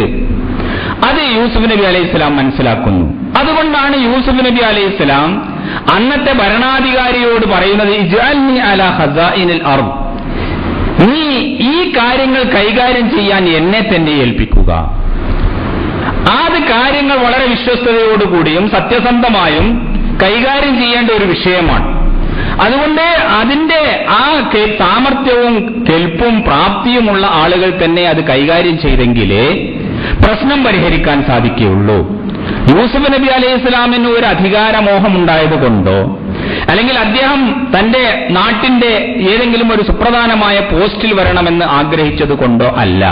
അത് യൂസുഫ് നബി അലൈഹിസ്സലാം മനസ്സിലാക്കുന്നു. അതുകൊണ്ടാണ് യൂസുഫ് നബി അലൈഹിസ്സലാം അന്നത്തെ ഭരണാധികാരിയോട് പറയുന്നത്, ഇജ്അൽനി അലാ ഖസാഇനിൽ അർദ്, നീ ഈ കാര്യങ്ങൾ കൈകാര്യം ചെയ്യാൻ എന്നെ തന്നെ ഏൽപ്പിക്കുക. അത് കാര്യങ്ങൾ വളരെ വിശ്വസ്തയോടുകൂടിയും സത്യസന്ധമായും കൈകാര്യം ചെയ്യേണ്ട ഒരു വിഷയമാണ്. അതുകൊണ്ട് അതിന്റെ ആ സാമർത്ഥ്യവും കെൽപ്പും പ്രാപ്തിയുമുള്ള ആളുകൾ തന്നെ അത് കൈകാര്യം ചെയ്തെങ്കിലേ പ്രശ്നം പരിഹരിക്കാൻ സാധിക്കുകയുള്ളൂ. യൂസുഫ് നബി അലൈഹി ഇസ്ലാമിന് ഒരു അധികാരമോഹം ഉണ്ടായതുകൊണ്ടോ അല്ലെങ്കിൽ അദ്ദേഹം തന്റെ നാട്ടിന്റെ ഏതെങ്കിലും ഒരു സുപ്രധാനമായ പോസ്റ്റിൽ വരണമെന്ന് ആഗ്രഹിച്ചതുകൊണ്ടോ അല്ല.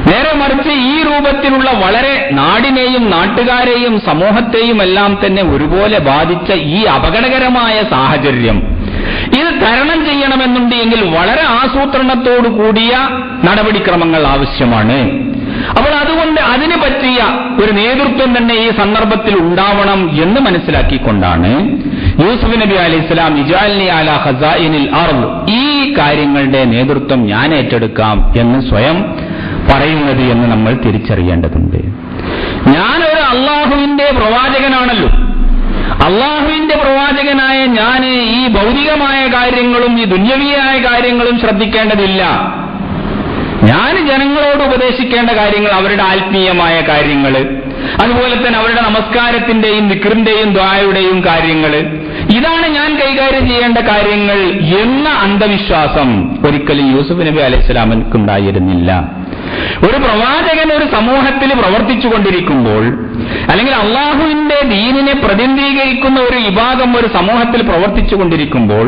നേരെ മറിച്ച് ഈ രൂപത്തിലുള്ള വളരെ നാടിനെയും നാട്ടുകാരെയും സമൂഹത്തെയും എല്ലാം തന്നെ ഒരുപോലെ ബാധിച്ച ഈ അപകടകരമായ സാഹചര്യം ഇത് തരണം ചെയ്യണമെന്നുണ്ടെങ്കിൽ വളരെ ആസൂത്രണത്തോടു കൂടിയ നടപടിക്രമങ്ങൾ ആവശ്യമാണ്. അപ്പോൾ അതുകൊണ്ട് അതിന് പറ്റിയ ഒരു നേതൃത്വം തന്നെ ഈ സന്ദർഭത്തിൽ ഉണ്ടാവണം എന്ന് മനസ്സിലാക്കിക്കൊണ്ടാണ് യൂസുഫ് നബി അലൈഹിസ്സലാം ഇജ്അൽനി അലാ ഖസാഇനിൽ അർദ്, ഈ കാര്യങ്ങളുടെ നേതൃത്വം ഞാൻ ഏറ്റെടുക്കാം എന്ന് സ്വയം പറയുന്നത് എന്ന് നമ്മൾ തിരിച്ചറിയേണ്ടതുണ്ട്. ഞാനൊരു അള്ളാഹുവിന്റെ പ്രവാചകനാണല്ലോ. അള്ളാഹുവിന്റെ പ്രവാചകനായ ഞാൻ ഈ ഭൗതികമായ കാര്യങ്ങളും ഈ ദുന്യവിയായ കാര്യങ്ങളും ശ്രദ്ധിക്കേണ്ടതില്ല. ഞാൻ ജനങ്ങളോട് ഉപദേശിക്കേണ്ട കാര്യങ്ങൾ, അവരുടെ ആത്മീയമായ കാര്യങ്ങൾ, അതുപോലെ തന്നെ അവരുടെ നമസ്കാരത്തിന്റെയും ദിക്റിന്റെയും ദുആയുടെയും കാര്യങ്ങൾ, ഇതാണ് ഞാൻ കൈകാര്യം ചെയ്യേണ്ട കാര്യങ്ങൾ എന്ന അന്ധവിശ്വാസം ഒരിക്കലും യൂസുഫ് നബി അലൈഹിസ്സലാമിന് ഉണ്ടായിരുന്നില്ല. ഒരു പ്രവാചകൻ ഒരു സമൂഹത്തിൽ പ്രവർത്തിച്ചു കൊണ്ടിരിക്കുമ്പോൾ, അല്ലെങ്കിൽ അള്ളാഹുവിന്റെ ദീനിനെ പ്രതിനിധീകരിക്കുന്ന ഒരു വിഭാഗം ഒരു സമൂഹത്തിൽ പ്രവർത്തിച്ചു കൊണ്ടിരിക്കുമ്പോൾ,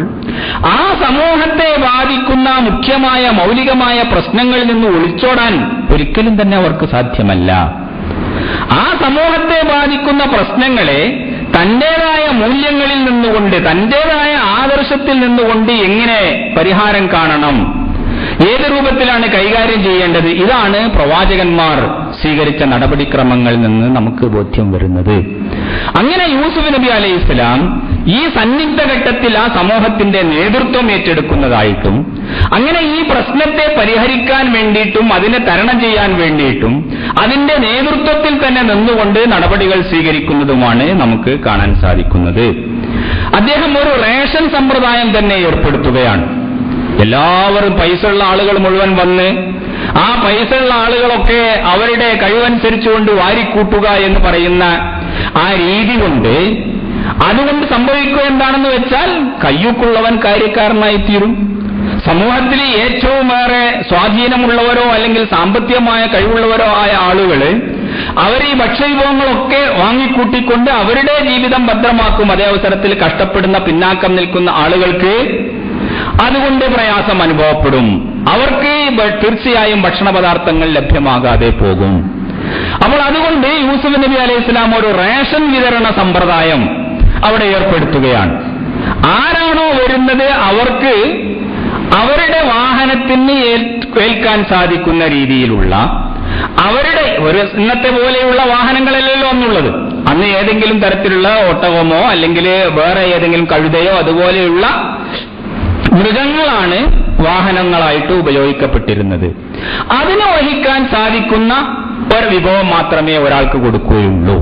ആ സമൂഹത്തെ ബാധിക്കുന്ന മുഖ്യമായ മൗലികമായ പ്രശ്നങ്ങളിൽ നിന്ന് ഒളിച്ചോടാൻ ഒരിക്കലും തന്നെ അവർക്ക് സാധ്യമല്ല. ആ സമൂഹത്തെ ബാധിക്കുന്ന പ്രശ്നങ്ങളെ തന്റേതായ മൂല്യങ്ങളിൽ നിന്നുകൊണ്ട്, തന്റേതായ ആദർശത്തിൽ നിന്നുകൊണ്ട് എങ്ങനെ പരിഹാരം കാണണം, ഏത് രൂപത്തിലാണ് കൈകാര്യം ചെയ്യേണ്ടത്, ഇതാണ് പ്രവാചകന്മാർ സ്വീകരിച്ച നടപടിക്രമങ്ങളിൽ നിന്ന് നമുക്ക് ബോധ്യം വരുന്നത്. അങ്ങനെ യൂസുഫ് നബി അലൈഹിസ്സലാം ഈ സന്നിഗ്ധ ഘട്ടത്തിൽ ആ സമൂഹത്തിന്റെ നേതൃത്വം ഏറ്റെടുക്കുന്നതായിട്ടും, അങ്ങനെ ഈ പ്രശ്നത്തെ പരിഹരിക്കാൻ വേണ്ടിയിട്ടും അതിനെ തരണം ചെയ്യാൻ വേണ്ടിയിട്ടും അതിന്റെ നേതൃത്വത്തിൽ തന്നെ നിന്നുകൊണ്ട് നടപടികൾ സ്വീകരിക്കുന്നതുമാണ് നമുക്ക് കാണാൻ സാധിക്കുന്നത്. അദ്ദേഹം ഒരു റേഷൻ സമ്പ്രദായം തന്നെ ഏർപ്പെടുത്തുകയാണ്. എല്ലാവരും പൈസയുള്ള ആളുകൾ മുഴുവൻ വന്ന് ആ പൈസയുള്ള ആളുകളൊക്കെ അവരുടെ കഴിവനുസരിച്ചുകൊണ്ട് വാരിക്കൂട്ടുക എന്ന് പറയുന്ന ആ രീതി കൊണ്ട് അതുകൊണ്ട് സംഭവിക്കുക എന്താണെന്ന് വെച്ചാൽ കയ്യൂക്കുള്ളവൻ കാര്യക്കാരനായി തീരും. സമൂഹത്തിൽ ഏറ്റവുമേറെ സ്വാധീനമുള്ളവരോ അല്ലെങ്കിൽ സാമ്പത്തികമായ കഴിവുള്ളവരോ ആയ ആളുകൾ അവർ ഈ ഭക്ഷ്യവിഭവങ്ങളൊക്കെ വാങ്ങിക്കൂട്ടിക്കൊണ്ട് അവരുടെ ജീവിതം ഭദ്രമാക്കും. അതേ അവസരത്തിൽ കഷ്ടപ്പെടുന്ന പിന്നാക്കം നിൽക്കുന്ന ആളുകൾക്ക് അതുകൊണ്ട് പ്രയാസം അനുഭവപ്പെടും. അവർക്ക് തീർച്ചയായും ഭക്ഷണ പദാർത്ഥങ്ങൾ ലഭ്യമാകാതെ പോകും. അപ്പോൾ അതുകൊണ്ട് യൂസുഫ് നബി അലൈഹിസ്സലാം ഒരു റേഷൻ വിതരണ സമ്പ്രദായം അവിടെ ഏർപ്പെടുത്തുകയാണ്. ആരാണോ വരുന്നത് അവർക്ക് അവരുടെ വാഹനത്തിന് ഏൽക്കാൻ സാധിക്കുന്ന രീതിയിലുള്ള അവരുടെ ഒരു ഇന്നത്തെ പോലെയുള്ള വാഹനങ്ങളല്ലല്ലോ അന്നുള്ളത്. അന്ന് ഏതെങ്കിലും തരത്തിലുള്ള ഒട്ടകമോ അല്ലെങ്കിൽ വേറെ ഏതെങ്കിലും കഴുതയോ അതുപോലെയുള്ള മൃഗങ്ങളാണ് വാഹനങ്ങളായിട്ട് ഉപയോഗിക്കപ്പെട്ടിരുന്നത്. അതിന് വഹിക്കാൻ സാധിക്കുന്ന ഒരു വിഭവം മാത്രമേ ഒരാൾക്ക് കൊടുക്കുകയുള്ളൂ.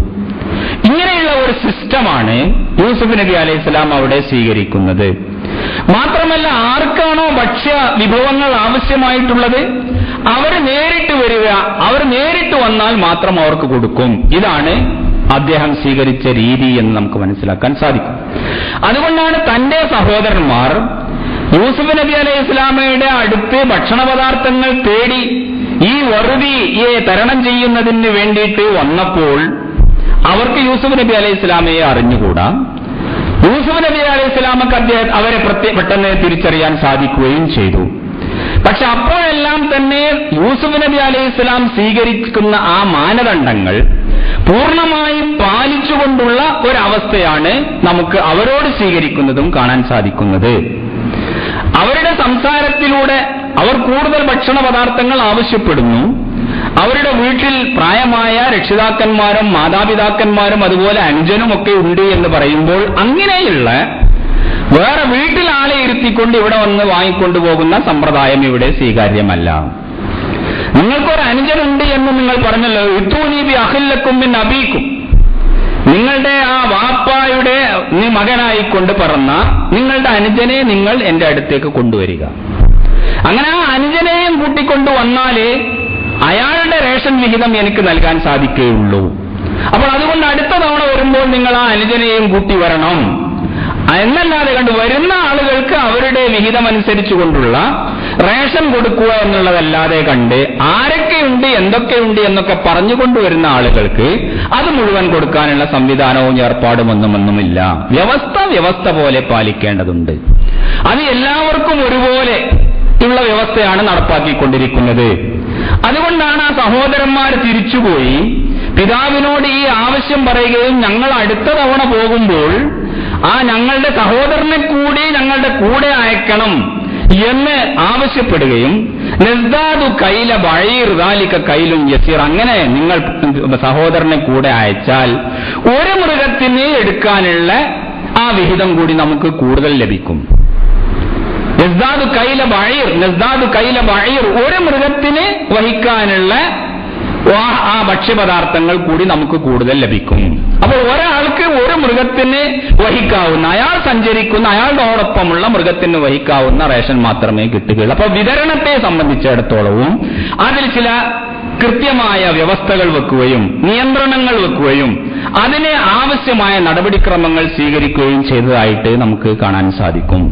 ഇങ്ങനെയുള്ള ഒരു സിസ്റ്റമാണ് യൂസുഫ് നബി അലൈഹിസ്സലാം അവിടെ സ്വീകരിക്കുന്നത്. മാത്രമല്ല, ആർക്കാണോ ഭക്ഷ്യ വിഭവങ്ങൾ ആവശ്യമായിട്ടുള്ളത് അവർ നേരിട്ട് വരിക, അവർ നേരിട്ട് വന്നാൽ മാത്രം അവർക്ക് കൊടുക്കും. ഇതാണ് അദ്ദേഹം സ്വീകരിച്ച രീതി എന്ന് നമുക്ക് മനസ്സിലാക്കാൻ സാധിക്കും. അതുകൊണ്ടാണ് തന്റെ സഹോദരന്മാർ യൂസുഫ് നബി അലൈഹി ഇസ്ലാമയുടെ അടുത്ത് ഭക്ഷണ പദാർത്ഥങ്ങൾ തേടി ഈ വറുതിയെ തരണം ചെയ്യുന്നതിന് വേണ്ടിയിട്ട് വന്നപ്പോൾ അവർക്ക് യൂസുഫ് നബി അലൈഹി ഇസ്ലാമയെ അറിഞ്ഞുകൂടാ. യൂസുഫ് നബി അലൈഹി സ്വലാമക്ക് അവരെ പെട്ടെന്ന് തിരിച്ചറിയാൻ സാധിക്കുകയും ചെയ്തു. പക്ഷെ അപ്പോഴെല്ലാം തന്നെ യൂസുഫ് നബി അലൈഹി സ്വലാം സ്വീകരിക്കുന്ന ആ മാനദണ്ഡങ്ങൾ പൂർണ്ണമായി പാലിച്ചുകൊണ്ടുള്ള ഒരവസ്ഥയാണ് നമുക്ക് അവരോട് സ്വീകരിക്കുന്നതും കാണാൻ സാധിക്കുന്നത്. അവരുടെ സംസാരത്തിലൂടെ അവർ കൂടുതൽ ഭക്ഷണ പദാർത്ഥങ്ങൾ ആവശ്യപ്പെടുന്നു. അവരുടെ വീട്ടിൽ പ്രായമായ രക്ഷിതാക്കന്മാരും മാതാപിതാക്കന്മാരും അതുപോലെ അനുജനുമൊക്കെ ഉണ്ട് എന്ന് പറയുമ്പോൾ അങ്ങനെയുള്ള വേറെ വീട്ടിൽ ആളെ ഇരുത്തിക്കൊണ്ട് ഇവിടെ വന്ന് വാങ്ങിക്കൊണ്ടുപോകുന്ന സമ്പ്രദായം ഇവിടെ സ്വീകാര്യമല്ല. നിങ്ങൾക്കൊരു അനുജനുണ്ട് എന്ന് നിങ്ങൾ പറഞ്ഞല്ലോ, ഇത്തൂനി ബി അഖില്ലക്കും മിൻ അബീക്കും, നിങ്ങളുടെ ആ വാപ്പായുടെ മകനായിക്കൊണ്ട് പറഞ്ഞ നിങ്ങളുടെ അനുജനെ നിങ്ങൾ എന്റെ അടുത്തേക്ക് കൊണ്ടുവരിക. അങ്ങനെ ആ അനുജനെയും കൂട്ടിക്കൊണ്ടു വന്നാലേ അയാളുടെ റേഷൻ വിഹിതം എനിക്ക് നൽകാൻ സാധിക്കുകയുള്ളൂ. അപ്പോൾ അതുകൊണ്ട് അടുത്ത തവണ വരുമ്പോൾ നിങ്ങൾ ആ അനുജനെയും കൂട്ടി വരണം എന്നല്ലാതെ കണ്ട് വരുന്ന ആളുകൾക്ക് അവരുടെ വിഹിതമനുസരിച്ചുകൊണ്ടുള്ള റേഷൻ കൊടുക്കുക എന്നുള്ളതല്ലാതെ കണ്ട് ആരൊക്കെയുണ്ട് എന്തൊക്കെയുണ്ട് എന്നൊക്കെ പറഞ്ഞുകൊണ്ടുവരുന്ന ആളുകൾക്ക് അത് മുഴുവൻ കൊടുക്കാനുള്ള സംവിധാനവും ഏർപ്പാടുമൊന്നുമില്ല. വ്യവസ്ഥ പോലെ പാലിക്കേണ്ടതുണ്ട്. അത് എല്ലാവർക്കും ഒരുപോലെ ഉള്ള വ്യവസ്ഥയാണ് നടപ്പാക്കിക്കൊണ്ടിരിക്കുന്നത്. അതുകൊണ്ടാണ് ആ സഹോദരന്മാർ തിരിച്ചുപോയി പിതാവിനോട് ഈ ആവശ്യം പറയുകയും ഞങ്ങൾ അടുത്ത തവണ പോകുമ്പോൾ ആ ഞങ്ങളുടെ സഹോദരനെ കൂടി ഞങ്ങളുടെ കൂടെ അയക്കണം എന്ന് ആവശ്യപ്പെടുകയും നസ്ദാദു കൈല ബഈർ ദാലിക കൈലുൻ യസീർ, അങ്ങനെ നിങ്ങൾ സഹോദരനെ കൂടെ അയച്ചാൽ ഒരു മൃഗത്തിന് എടുക്കാനുള്ള ആ വിഹിതം കൂടി നമുക്ക് കൂടുതൽ ലഭിക്കും. നസ്ദാദു കൈല ബഈർ, ഒരു മൃഗത്തിന് വഹിക്കാനുള്ള ആ ഭക്ഷ്യപദാർത്ഥങ്ങൾ കൂടി നമുക്ക് കൂടുതൽ ലഭിക്കും. അപ്പോൾ ഒരാൾക്ക് ഒരു മൃഗത്തിന് വഹിക്കാവുന്ന, അയാൾ സഞ്ചരിക്കുന്ന അയാളോടൊപ്പമുള്ള മൃഗത്തിന് വഹിക്കാവുന്ന റേഷൻ മാത്രമേ കിട്ടുകയുള്ളൂ. അപ്പോൾ വിതരണത്തെ സംബന്ധിച്ചിടത്തോളവും അതിൽ ചില കൃത്യമായ വ്യവസ്ഥകൾ വെക്കുകയും നിയന്ത്രണങ്ങൾ വെക്കുകയും അതിന് ആവശ്യമായ നടപടിക്രമങ്ങൾ സ്വീകരിക്കുകയും ചെയ്തതായിട്ട് നമുക്ക് കാണാൻ സാധിക്കും.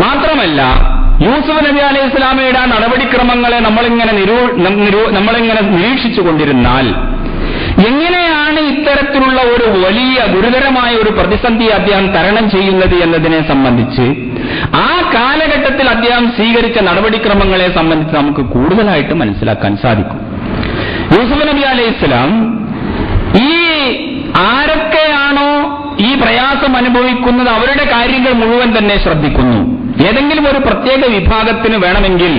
മാത്രമല്ല യൂസുഫ് നബി അലൈഹി സ്വലാമയുടെ ആ നടപടിക്രമങ്ങളെ നമ്മളിങ്ങനെ നിരീക്ഷിച്ചു കൊണ്ടിരുന്നാൽ എങ്ങനെയാണ് ഇത്തരത്തിലുള്ള ഒരു വലിയ ഗുരുതരമായ ഒരു പ്രതിസന്ധി അദ്ദേഹം തരണം ചെയ്യുന്നത് എന്നതിനെ സംബന്ധിച്ച് ആ കാലഘട്ടത്തിൽ അദ്ദേഹം സ്വീകരിച്ച നടപടിക്രമങ്ങളെ സംബന്ധിച്ച് നമുക്ക് കൂടുതലായിട്ട് മനസ്സിലാക്കാൻ സാധിക്കും. യൂസുഫ് നബി അലൈഹി സ്വലാം ഈ ആരൊക്കെയാണോ ഈ പ്രയാസം അനുഭവിക്കുന്നത് അവരുടെ കാര്യങ്ങൾ മുഴുവൻ തന്നെ ശ്രദ്ധിക്കുന്നു. ഏതെങ്കിലും ഒരു പ്രത്യേക വിഭാഗത്തിന് വേണമെങ്കിൽ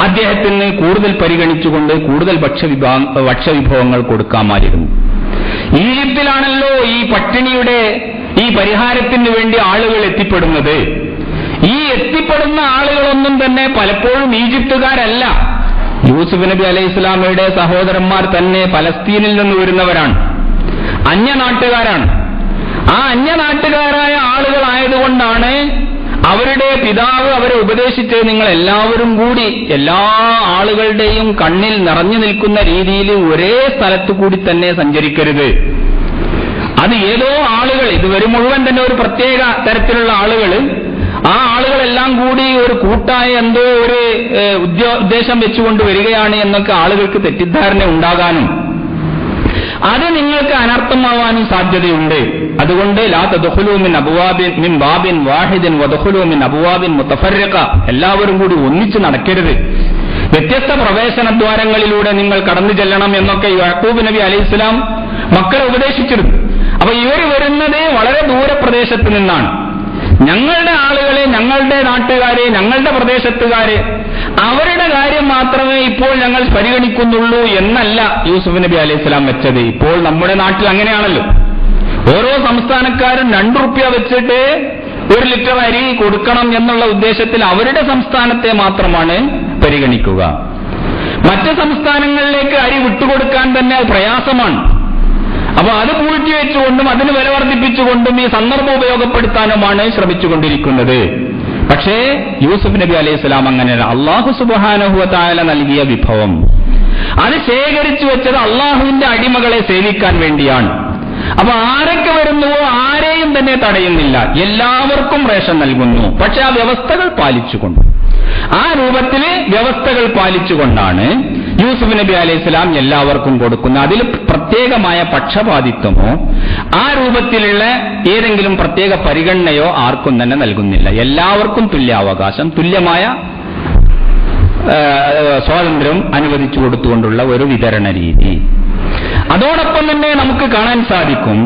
അദ്ദേഹത്തിന് കൂടുതൽ പരിഗണിച്ചുകൊണ്ട് കൂടുതൽ ഭക്ഷ്യവിഭവങ്ങൾ കൊടുക്കാമായിരുന്നു. ഈജിപ്തിലാണല്ലോ ഈ പട്ടിണിയുടെ ഈ പരിഹാരത്തിന് വേണ്ടി ആളുകൾ എത്തിപ്പെടുന്നത്. ഈ എത്തിപ്പെടുന്ന ആളുകളൊന്നും തന്നെ പലപ്പോഴും ഈജിപ്തുകാരല്ല. യൂസുഫ് നബി അലൈഹി സ്വലാമയുടെ സഹോദരന്മാർ തന്നെ പലസ്തീനിൽ നിന്ന് വരുന്നവരാണ്, അന്യനാട്ടുകാരാണ്. ആ അന്യനാട്ടുകാരായ ആളുകളായതുകൊണ്ടാണ് അവരുടെ പിതാവ് അവരെ ഉപദേശിച്ച് നിങ്ങൾ എല്ലാവരും കൂടി എല്ലാ ആളുകളുടെയും കണ്ണിൽ നിറഞ്ഞു നിൽക്കുന്ന രീതിയിൽ ഒരേ സ്ഥലത്തു കൂടി തന്നെ സഞ്ചരിക്കരുത്. അത് ഏതോ ആളുകൾ, ഇതുവരെ മുഴുവൻ തന്നെ ഒരു പ്രത്യേക തരത്തിലുള്ള ആളുകൾ, ആ ആളുകളെല്ലാം കൂടി ഒരു കൂട്ടായ എന്തോ ഒരു ഉദ്ദേശം വെച്ചുകൊണ്ട് വരികയാണ് എന്നൊക്കെ ആളുകൾക്ക് തെറ്റിദ്ധാരണ ഉണ്ടാകാനും അത് നിങ്ങൾക്ക് അനർത്ഥമാവാനും സാധ്യതയുണ്ട്. അതുകൊണ്ട് ലാ തദ്ഖുലൂ മിൻ ബാബിൻ വാഹിദിൻ വദ്ഖുലൂ മിൻ അബ്വാബിൻ മുതഫർരിഖ, എല്ലാവരും കൂടി ഒന്നിച്ച് നടക്കരുത്, വ്യത്യസ്ത പ്രവേശനദ്വാരങ്ങളിലൂടെ നിങ്ങൾ കടന്നു ചെല്ലണം എന്നൊക്കെ യാക്കൂബ് നബി അലൈഹിസ്സലാം മക്കളെ ഉപദേശിച്ചിരുന്നു. അപ്പൊ ഇവർ വരുന്നത് വളരെ ദൂരപ്രദേശത്ത് നിന്നാണ്. ഞങ്ങളുടെ ആളുകളെ, ഞങ്ങളുടെ നാട്ടുകാരെ, ഞങ്ങളുടെ പ്രദേശത്തുകാരെ, അവരുടെ കാര്യം മാത്രമേ ഇപ്പോൾ ഞങ്ങൾ പരിഗണിക്കുന്നുള്ളൂ എന്നല്ല യൂസുഫ് നബി അലൈഹി സ്വലാം വെച്ചത്. ഇപ്പോൾ നമ്മുടെ നാട്ടിൽ അങ്ങനെയാണല്ലോ, ഓരോ സംസ്ഥാനക്കാരും 2 റുപ്യ വെച്ചിട്ട് 1 ലിറ്റർ അരി കൊടുക്കണം എന്നുള്ള ഉദ്ദേശത്തിൽ അവരുടെ സംസ്ഥാനത്തെ മാത്രമാണ് പരിഗണിക്കുക. മറ്റ് സംസ്ഥാനങ്ങളിലേക്ക് അരി വിട്ടുകൊടുക്കാൻ തന്നെ പ്രയാസമാണ്. അപ്പൊ അത് പൂഴ്ത്തിവെച്ചുകൊണ്ടും അതിന് വില വർദ്ധിപ്പിച്ചുകൊണ്ടും ഈ സന്ദർഭം ഉപയോഗപ്പെടുത്താനുമാണ് ശ്രമിച്ചുകൊണ്ടിരിക്കുന്നത്. പക്ഷേ യൂസുഫ് നബി അലൈഹി സ്വലാം അങ്ങനെയല്ല. അല്ലാഹു സുബ്ഹാനഹു വ തആല നൽകിയ വിഭവം അത് ശേഖരിച്ചു വെച്ചത് അള്ളാഹുവിന്റെ അടിമകളെ സേവിക്കാൻ വേണ്ടിയാണ്. അപ്പൊ ആരൊക്കെ വരുന്നുവോ ആരെയും തന്നെ തടയുന്നില്ല, എല്ലാവർക്കും റേഷൻ നൽകുന്നു. പക്ഷെ ആ വ്യവസ്ഥകൾ പാലിച്ചുകൊണ്ട്, ആ രൂപത്തിൽ വ്യവസ്ഥകൾ പാലിച്ചുകൊണ്ടാണ് യൂസുഫ് നബി അലൈഹിസ്സലാം എല്ലാവർക്കും കൊടുക്കുന്ന, അതിൽ പ്രത്യേകമായ പക്ഷപാതിത്വമോ ആ രൂപത്തിലുള്ള ഏതെങ്കിലും പ്രത്യേക പരിഗണനയോ ആർക്കും തന്നെ നൽകുന്നില്ല. എല്ലാവർക്കും തുല്യാവകാശം, തുല്യമായ സ്വാതന്ത്ര്യം അനുവദിച്ചു കൊടുത്തുകൊണ്ടുള്ള ഒരു വിതരണ രീതി. അതോടൊപ്പം തന്നെ നമുക്ക് കാണാൻ സാധിക്കും,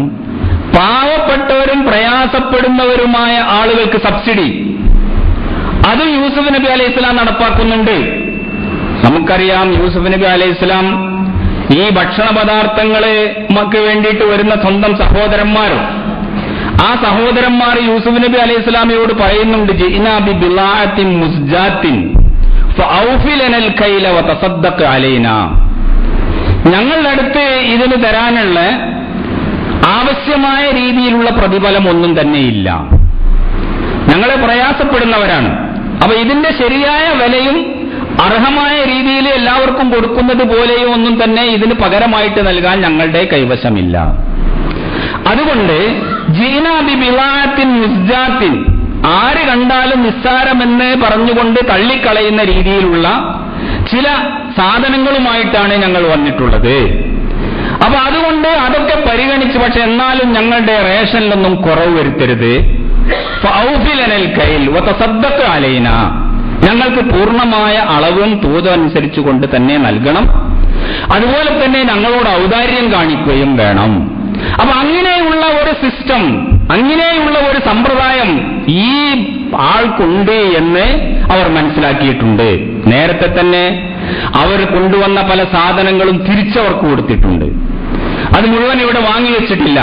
പാവപ്പെട്ടവരും പ്രയാസപ്പെടുന്നവരുമായ ആളുകൾക്ക് സബ്സിഡി അത് യൂസുഫ് നബി അലൈഹിസ്സലാം നടപ്പാക്കുന്നുണ്ട്. നമുക്കറിയാം, യൂസുഫ് നബി അലൈഹിസ്സലാം ഈ ഭക്ഷണ പദാർത്ഥങ്ങൾക്ക് വേണ്ടിയിട്ട് വരുന്ന സ്വന്തം സഹോദരന്മാരും, ആ സഹോദരന്മാർ യൂസുഫ് നബി അലൈഹിസ്സലാമിയോട് പറയുന്നുണ്ട്, ജിഇനാ ബിബിളാഅത്തിൻ മുസ്ജാത്തിൻ ഫഔഫി ലനൽ കൈല വതസദ്ദഖ് അലൈനാ. ഞങ്ങളുടെ അടുത്ത് ഇതിന് തരാനുള്ള ആവശ്യമായ രീതിയിലുള്ള പ്രതിഫലം ഒന്നും തന്നെയില്ല, ഞങ്ങളെ പ്രയാസപ്പെടുന്നവരാണ്. അപ്പൊ ഇതിന്റെ ശരിയായ വിലയും അർഹമായ രീതിയിൽ എല്ലാവർക്കും കൊടുക്കുന്നത് പോലെയോ ഒന്നും തന്നെ ഇതിന് പകരമായിട്ട് നൽകാൻ ഞങ്ങളുടെ കൈവശമില്ല. അതുകൊണ്ട് ജീനാ ബിബിളാഅത്തിൻ മുസ്ജാത്തിൻ, ആര് കണ്ടാലും നിസ്സാരമെന്ന് പറഞ്ഞുകൊണ്ട് തള്ളിക്കളയുന്ന രീതിയിലുള്ള ചില സാധനങ്ങളുമായിട്ടാണ് ഞങ്ങൾ വന്നിട്ടുള്ളത്. അപ്പൊ അതുകൊണ്ട് അതൊക്കെ പരിഗണിച്ച്, പക്ഷെ എന്നാലും ഞങ്ങളുടെ റേഷനിലൊന്നും കുറവ് വരുത്തരുത്. ഫഔഫി ലനൽ കൈൽ വതസദ്ദഖ് അലൈനാ, ഞങ്ങൾക്ക് പൂർണ്ണമായ അളവും തോതും അനുസരിച്ചുകൊണ്ട് തന്നെ നൽകണം. അതുപോലെ തന്നെ ഞങ്ങളോട് ഔദാര്യം കാണിക്കുകയും വേണം. അപ്പൊ അങ്ങനെയുള്ള ഒരു സിസ്റ്റം, അങ്ങനെയുള്ള ഒരു സമ്പ്രദായം ഈ ആൾക്കുണ്ട് എന്ന് അവർ മനസ്സിലാക്കിയിട്ടുണ്ട്. നേരത്തെ തന്നെ അവർ കൊണ്ടുവന്ന പല സാധനങ്ങളും തിരിച്ചവർക്ക് കൊടുത്തിട്ടുണ്ട്. അത് മുഴുവൻ ഇവിടെ വാങ്ങിവെച്ചിട്ടില്ല.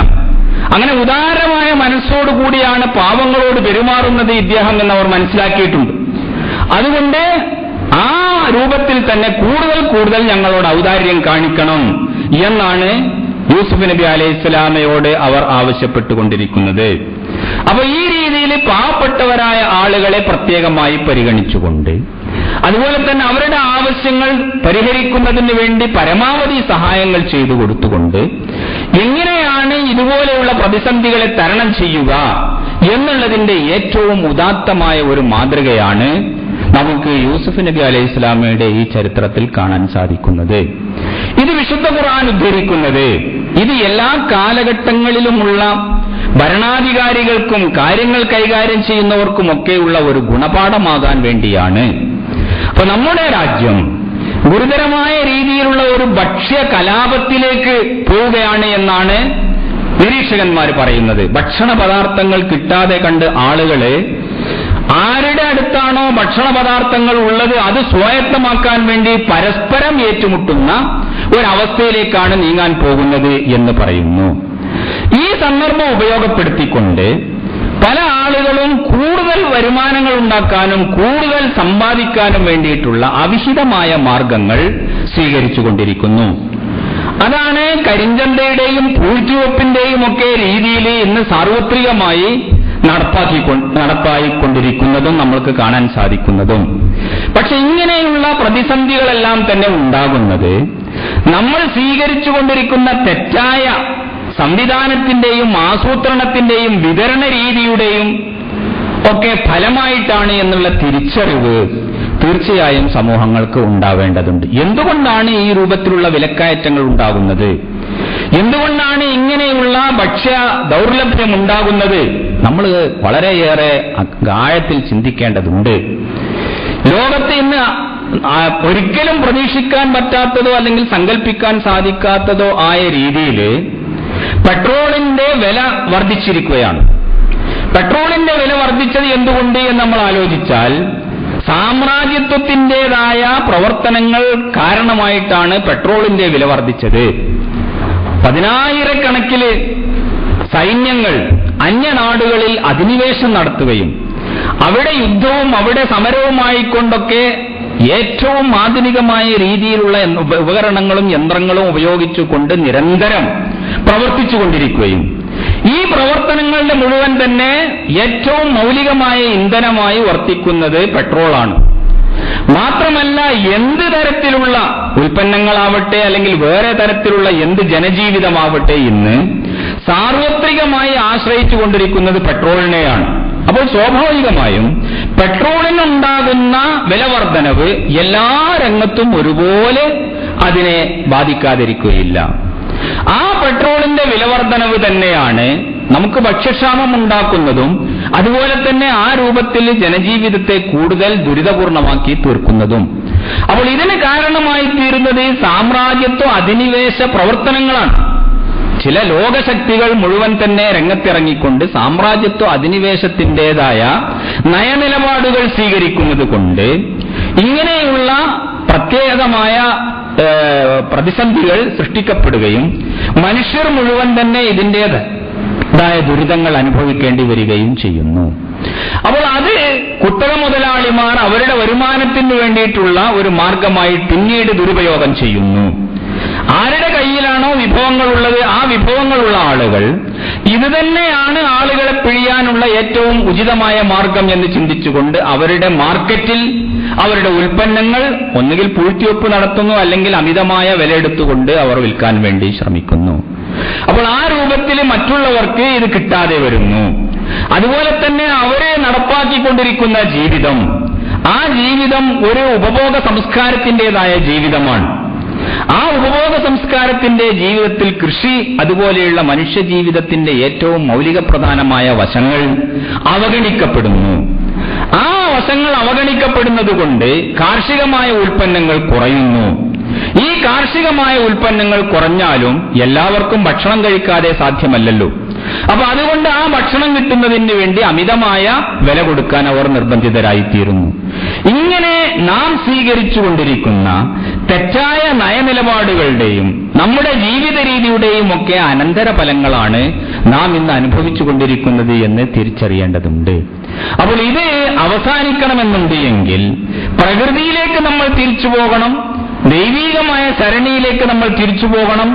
അങ്ങനെ ഉദാരമായ മനസ്സോടുകൂടിയാണ് പാവങ്ങളോട് പെരുമാറുന്നത് ഇദ്ദേഹം എന്നവർ മനസ്സിലാക്കിയിട്ടുണ്ട്. അതുകൊണ്ട് ആ രൂപത്തിൽ തന്നെ കൂടുതൽ കൂടുതൽ ഞങ്ങളോട് ഔദാര്യം കാണിക്കണം എന്നാണ് യൂസുഫ് നബി അലൈഹിസ്സലാമയോട് അവർ ആവശ്യപ്പെട്ടുകൊണ്ടിരിക്കുന്നത്. അപ്പൊ ഈ രീതിയിൽ പാവപ്പെട്ടവരായ ആളുകളെ പ്രത്യേകമായി പരിഗണിച്ചുകൊണ്ട്, അതുപോലെ തന്നെ അവരുടെ ആവശ്യങ്ങൾ പരിഹരിക്കുന്നതിന് വേണ്ടി പരമാവധി സഹായങ്ങൾ ചെയ്തു കൊടുത്തുകൊണ്ട് എങ്ങനെയാണ് ഇതുപോലെയുള്ള പ്രതിസന്ധികളെ തരണം ചെയ്യുക എന്നുള്ളതിന്റെ ഏറ്റവും ഉദാത്തമായ ഒരു മാതൃകയാണ് നമുക്ക് യൂസുഫ് നബി അലൈഹിസ്സലാമയുടെ ഈ ചരിത്രത്തിൽ കാണാൻ സാധിക്കുന്നത്. ഇത് വിശുദ്ധ ഖുർആൻ ഉദ്ധരിക്കുന്നത്, ഇത് എല്ലാ കാലഘട്ടങ്ങളിലുമുള്ള ഭരണാധികാരികൾക്കും കാര്യങ്ങൾ കൈകാര്യം ചെയ്യുന്നവർക്കുമൊക്കെയുള്ള ഒരു ഗുണപാഠമാകാൻ വേണ്ടിയാണ്. അപ്പൊ നമ്മുടെ രാജ്യം ഗുരുതരമായ രീതിയിലുള്ള ഒരു ഭക്ഷ്യ കലാപത്തിലേക്ക് പോവുകയാണ് എന്നാണ് നിരീക്ഷകന്മാർ പറയുന്നത്. ഭക്ഷണ പദാർത്ഥങ്ങൾ കിട്ടാതെ കണ്ട് ആളുകളെ, ആരുടെ അടുത്താണോ ഭക്ഷണ പദാർത്ഥങ്ങൾ ഉള്ളത് അത് സ്വായത്തമാക്കാൻ വേണ്ടി പരസ്പരം ഏറ്റുമുട്ടുന്ന ഒരവസ്ഥയിലേക്കാണ് നീങ്ങാൻ പോകുന്നത് എന്ന് പറയുന്നു. ഈ സന്ദർഭം ഉപയോഗപ്പെടുത്തിക്കൊണ്ട് പല ആളുകളും കൂടുതൽ വരുമാനങ്ങൾ ഉണ്ടാക്കാനും കൂടുതൽ സമ്പാദിക്കാനും വേണ്ടിയിട്ടുള്ള അവിഹിതമായ മാർഗങ്ങൾ സ്വീകരിച്ചുകൊണ്ടിരിക്കുന്നു. അതാണ് കരിഞ്ചന്തയുടെയും പൂഴ്ത്തിവെപ്പിന്റെയും ഒക്കെ രീതിയിൽ ഇന്ന് സാർവത്രികമായി നടപ്പായിക്കൊണ്ടിരിക്കുന്നതും നമ്മൾക്ക് കാണാൻ സാധിക്കുന്നതും. പക്ഷെ ഇങ്ങനെയുള്ള പ്രതിസന്ധികളെല്ലാം തന്നെ ഉണ്ടാകുന്നത് നമ്മൾ സ്വീകരിച്ചുകൊണ്ടിരിക്കുന്ന തെറ്റായ സംവിധാനത്തിന്റെയും ആസൂത്രണത്തിന്റെയും വിതരണ രീതിയുടെയും ഒക്കെ ഫലമായിട്ടാണ് എന്നുള്ള തിരിച്ചറിവ് തീർച്ചയായും സമൂഹങ്ങൾക്ക് ഉണ്ടാവേണ്ടതുണ്ട്. എന്തുകൊണ്ടാണ് ഈ രൂപത്തിലുള്ള വിലക്കയറ്റങ്ങൾ ഉണ്ടാകുന്നത്? എന്തുകൊണ്ടാണ് ഇങ്ങനെയുള്ള ഭക്ഷ്യ ദൗർലഭ്യം ഉണ്ടാകുന്നത്? നമ്മൾ വളരെയേറെ ആഴത്തിൽ ചിന്തിക്കേണ്ടതുണ്ട്. ലോകത്ത് ഇന്ന് ഒരിക്കലും പ്രതീക്ഷിക്കാൻ പറ്റാത്തതോ അല്ലെങ്കിൽ സങ്കല്പിക്കാൻ സാധിക്കാത്തതോ ആയ രീതിയിൽ പെട്രോളിന്റെ വില വർദ്ധിച്ചിരിക്കുകയാണ്. പെട്രോളിന്റെ വില വർദ്ധിച്ചത് എന്തുകൊണ്ട് എന്ന് നമ്മൾ ആലോചിച്ചാൽ, സാമ്രാജ്യത്വത്തിൻ്റെതായ പ്രവർത്തനങ്ങൾ കാരണമായിട്ടാണ് പെട്രോളിന്റെ വില വർദ്ധിച്ചത്. 10,000-കണക്കിന് സൈന്യങ്ങൾ അന്യനാടുകളിൽ അധിനിവേശം നടത്തുകയും അവിടെ യുദ്ധവും അവിടെ സമരവുമായിക്കൊണ്ടൊക്കെ ഏറ്റവും ആധുനികമായ രീതിയിലുള്ള ഉപകരണങ്ങളും യന്ത്രങ്ങളും ഉപയോഗിച്ചുകൊണ്ട് നിരന്തരം പ്രവർത്തിച്ചുകൊണ്ടിരിക്കുകയും ഈ പ്രവർത്തനങ്ങളുടെ മുഴുവൻ തന്നെ ഏറ്റവും മൗലികമായ ഇന്ധനമായി വർത്തിക്കുന്നത് പെട്രോളാണ്. മാത്രമല്ല, എന്ത് തരത്തിലുള്ള ഉൽപ്പന്നങ്ങളാവട്ടെ അല്ലെങ്കിൽ വേറെ തരത്തിലുള്ള എന്ത് ജനജീവിതമാവട്ടെ ഇന്ന് സാർവത്രികമായി ആശ്രയിച്ചുകൊണ്ടിരിക്കുന്നത് പെട്രോളിനെയാണ്. അപ്പോൾ സ്വാഭാവികമായും പെട്രോളിനുണ്ടാകുന്ന വിലവർദ്ധനവ് എല്ലാ രംഗത്തും ഒരുപോലെ അതിനെ ബാധിക്കാതിരിക്കുകയില്ല. ആ പെട്രോളിന്റെ വിലവർദ്ധനവ് തന്നെയാണ് നമുക്ക് ഭക്ഷ്യക്ഷാമം ഉണ്ടാക്കുന്നതും അതുപോലെ തന്നെ ആ രൂപത്തിൽ ജനജീവിതത്തെ കൂടുതൽ ദുരിതപൂർണമാക്കി തീർക്കുന്നതും. അപ്പോൾ ഇതിന് കാരണമായി തീരുന്നത് സാമ്രാജ്യത്വ അധിനിവേശ പ്രവർത്തനങ്ങളാണ്. ചില ലോകശക്തികൾ മുഴുവൻ തന്നെ രംഗത്തിറങ്ങിക്കൊണ്ട് സാമ്രാജ്യത്വ അധിനിവേശത്തിൻ്റെതായ നയനിലപാടുകൾ സ്വീകരിക്കുന്നത് കൊണ്ട് ഇങ്ങനെയുള്ള പ്രത്യേകമായ പ്രതിസന്ധികൾ സൃഷ്ടിക്കപ്പെടുകയും മനുഷ്യർ മുഴുവൻ തന്നെ ഇതിൻ്റെതായ ദുരിതങ്ങൾ അനുഭവിക്കേണ്ടി വരികയും ചെയ്യുന്നു. അപ്പോൾ അത് കുത്തക മുതലാളിമാർ അവരുടെ വരുമാനത്തിന് വേണ്ടിയിട്ടുള്ള ഒരു മാർഗമായി പിന്നീട് ദുരുപയോഗം ചെയ്യുന്നു. ആരുടെ കയ്യിലാണോ വിഭവങ്ങളുള്ളത് ആ വിഭവങ്ങളുള്ള ആളുകൾ ഇത് തന്നെയാണ് ആളുകളെ പിഴിയാനുള്ള ഏറ്റവും ഉചിതമായ മാർഗം എന്ന് ചിന്തിച്ചുകൊണ്ട് അവരുടെ മാർക്കറ്റിൽ അവരുടെ ഉൽപ്പന്നങ്ങൾ ഒന്നുകിൽ പൂഴ്ത്തിവെപ്പ് നടത്തുന്നു, അല്ലെങ്കിൽ അമിതമായ വില എടുത്തുകൊണ്ട് അവർ വിൽക്കാൻ വേണ്ടി ശ്രമിക്കുന്നു. അപ്പോൾ ആ രൂപത്തിൽ മറ്റുള്ളവർക്ക് ഇത് കിട്ടാതെ വരുന്നു. അതുപോലെ തന്നെ അവരെ നടപ്പാക്കിക്കൊണ്ടിരിക്കുന്ന ജീവിതം, ആ ജീവിതം ഒരു ഉപഭോഗ സംസ്കാരത്തിൻ്റെതായ ജീവിതമാണ്. ആ ഉപഭോഗ സംസ്കാരത്തിന്റെ ജീവിതത്തിൽ കൃഷി അതുപോലെയുള്ള മനുഷ്യ ജീവിതത്തിന്റെ ഏറ്റവും മൗലിക പ്രധാനമായ വശങ്ങൾ അവഗണിക്കപ്പെടുന്നു. ആ വശങ്ങൾ അവഗണിക്കപ്പെടുന്നത് കൊണ്ട് കാർഷികമായ ഉൽപ്പന്നങ്ങൾ കുറയുന്നു. ഈ കാർഷികമായ ഉൽപ്പന്നങ്ങൾ കുറഞ്ഞാലും എല്ലാവർക്കും ഭക്ഷണം കഴിക്കാതെ സാധ്യമല്ലല്ലോ. അപ്പൊ അതുകൊണ്ട് ആ ഭക്ഷണം കിട്ടുന്നതിന് വേണ്ടി അമിതമായ വില കൊടുക്കാൻ അവർ നിർബന്ധിതരായിത്തീരുന്നു. ഇങ്ങനെ നാം സ്വീകരിച്ചുകൊണ്ടിരിക്കുന്ന തെറ്റായ നയനിലപാടുകളുടെയും നമ്മുടെ ജീവിത രീതിയുടെയും ഒക്കെ അനന്തരഫലങ്ങളാണ് നാം ഇന്ന് അനുഭവിച്ചുകൊണ്ടിരിക്കുന്നത് എന്ന് തിരിച്ചറിയേണ്ടതുണ്ട്. അപ്പോൾ ഇത് അവസാനിക്കണമെന്നുണ്ട് എങ്കിൽ പ്രകൃതിയിലേക്ക് നമ്മൾ തിരിച്ചു പോകണം, ദൈവീകമായ സരണിയിലേക്ക് നമ്മൾ തിരിച്ചു പോകണം,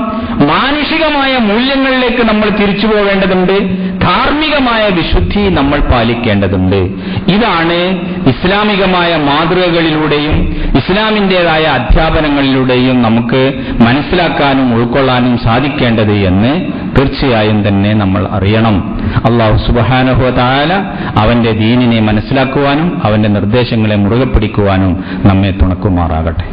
മാനുഷികമായ മൂല്യങ്ങളിലേക്ക് നമ്മൾ തിരിച്ചു പോകേണ്ടതുണ്ട്, ധാർമ്മികമായ വിശുദ്ധി നമ്മൾ പാലിക്കേണ്ടതുണ്ട്. ഇതാണ് ഇസ്ലാമികമായ മാതൃകകളിലൂടെയും ഇസ്ലാമിൻ്റെതായ അധ്യാപനങ്ങളിലൂടെയും നമുക്ക് മനസ്സിലാക്കാനും ഉൾക്കൊള്ളാനും സാധിക്കേണ്ടത് എന്ന് തീർച്ചയായും തന്നെ നമ്മൾ അറിയണം. അല്ലാഹു സുബ്ഹാനഹു വ തആല അവന്റെ ദീനിനെ മനസ്സിലാക്കുവാനും അവന്റെ നിർദ്ദേശങ്ങളെ മുറുകെ പിടിക്കുവാനും നമ്മെ തുണക്കുമാറാകട്ടെ.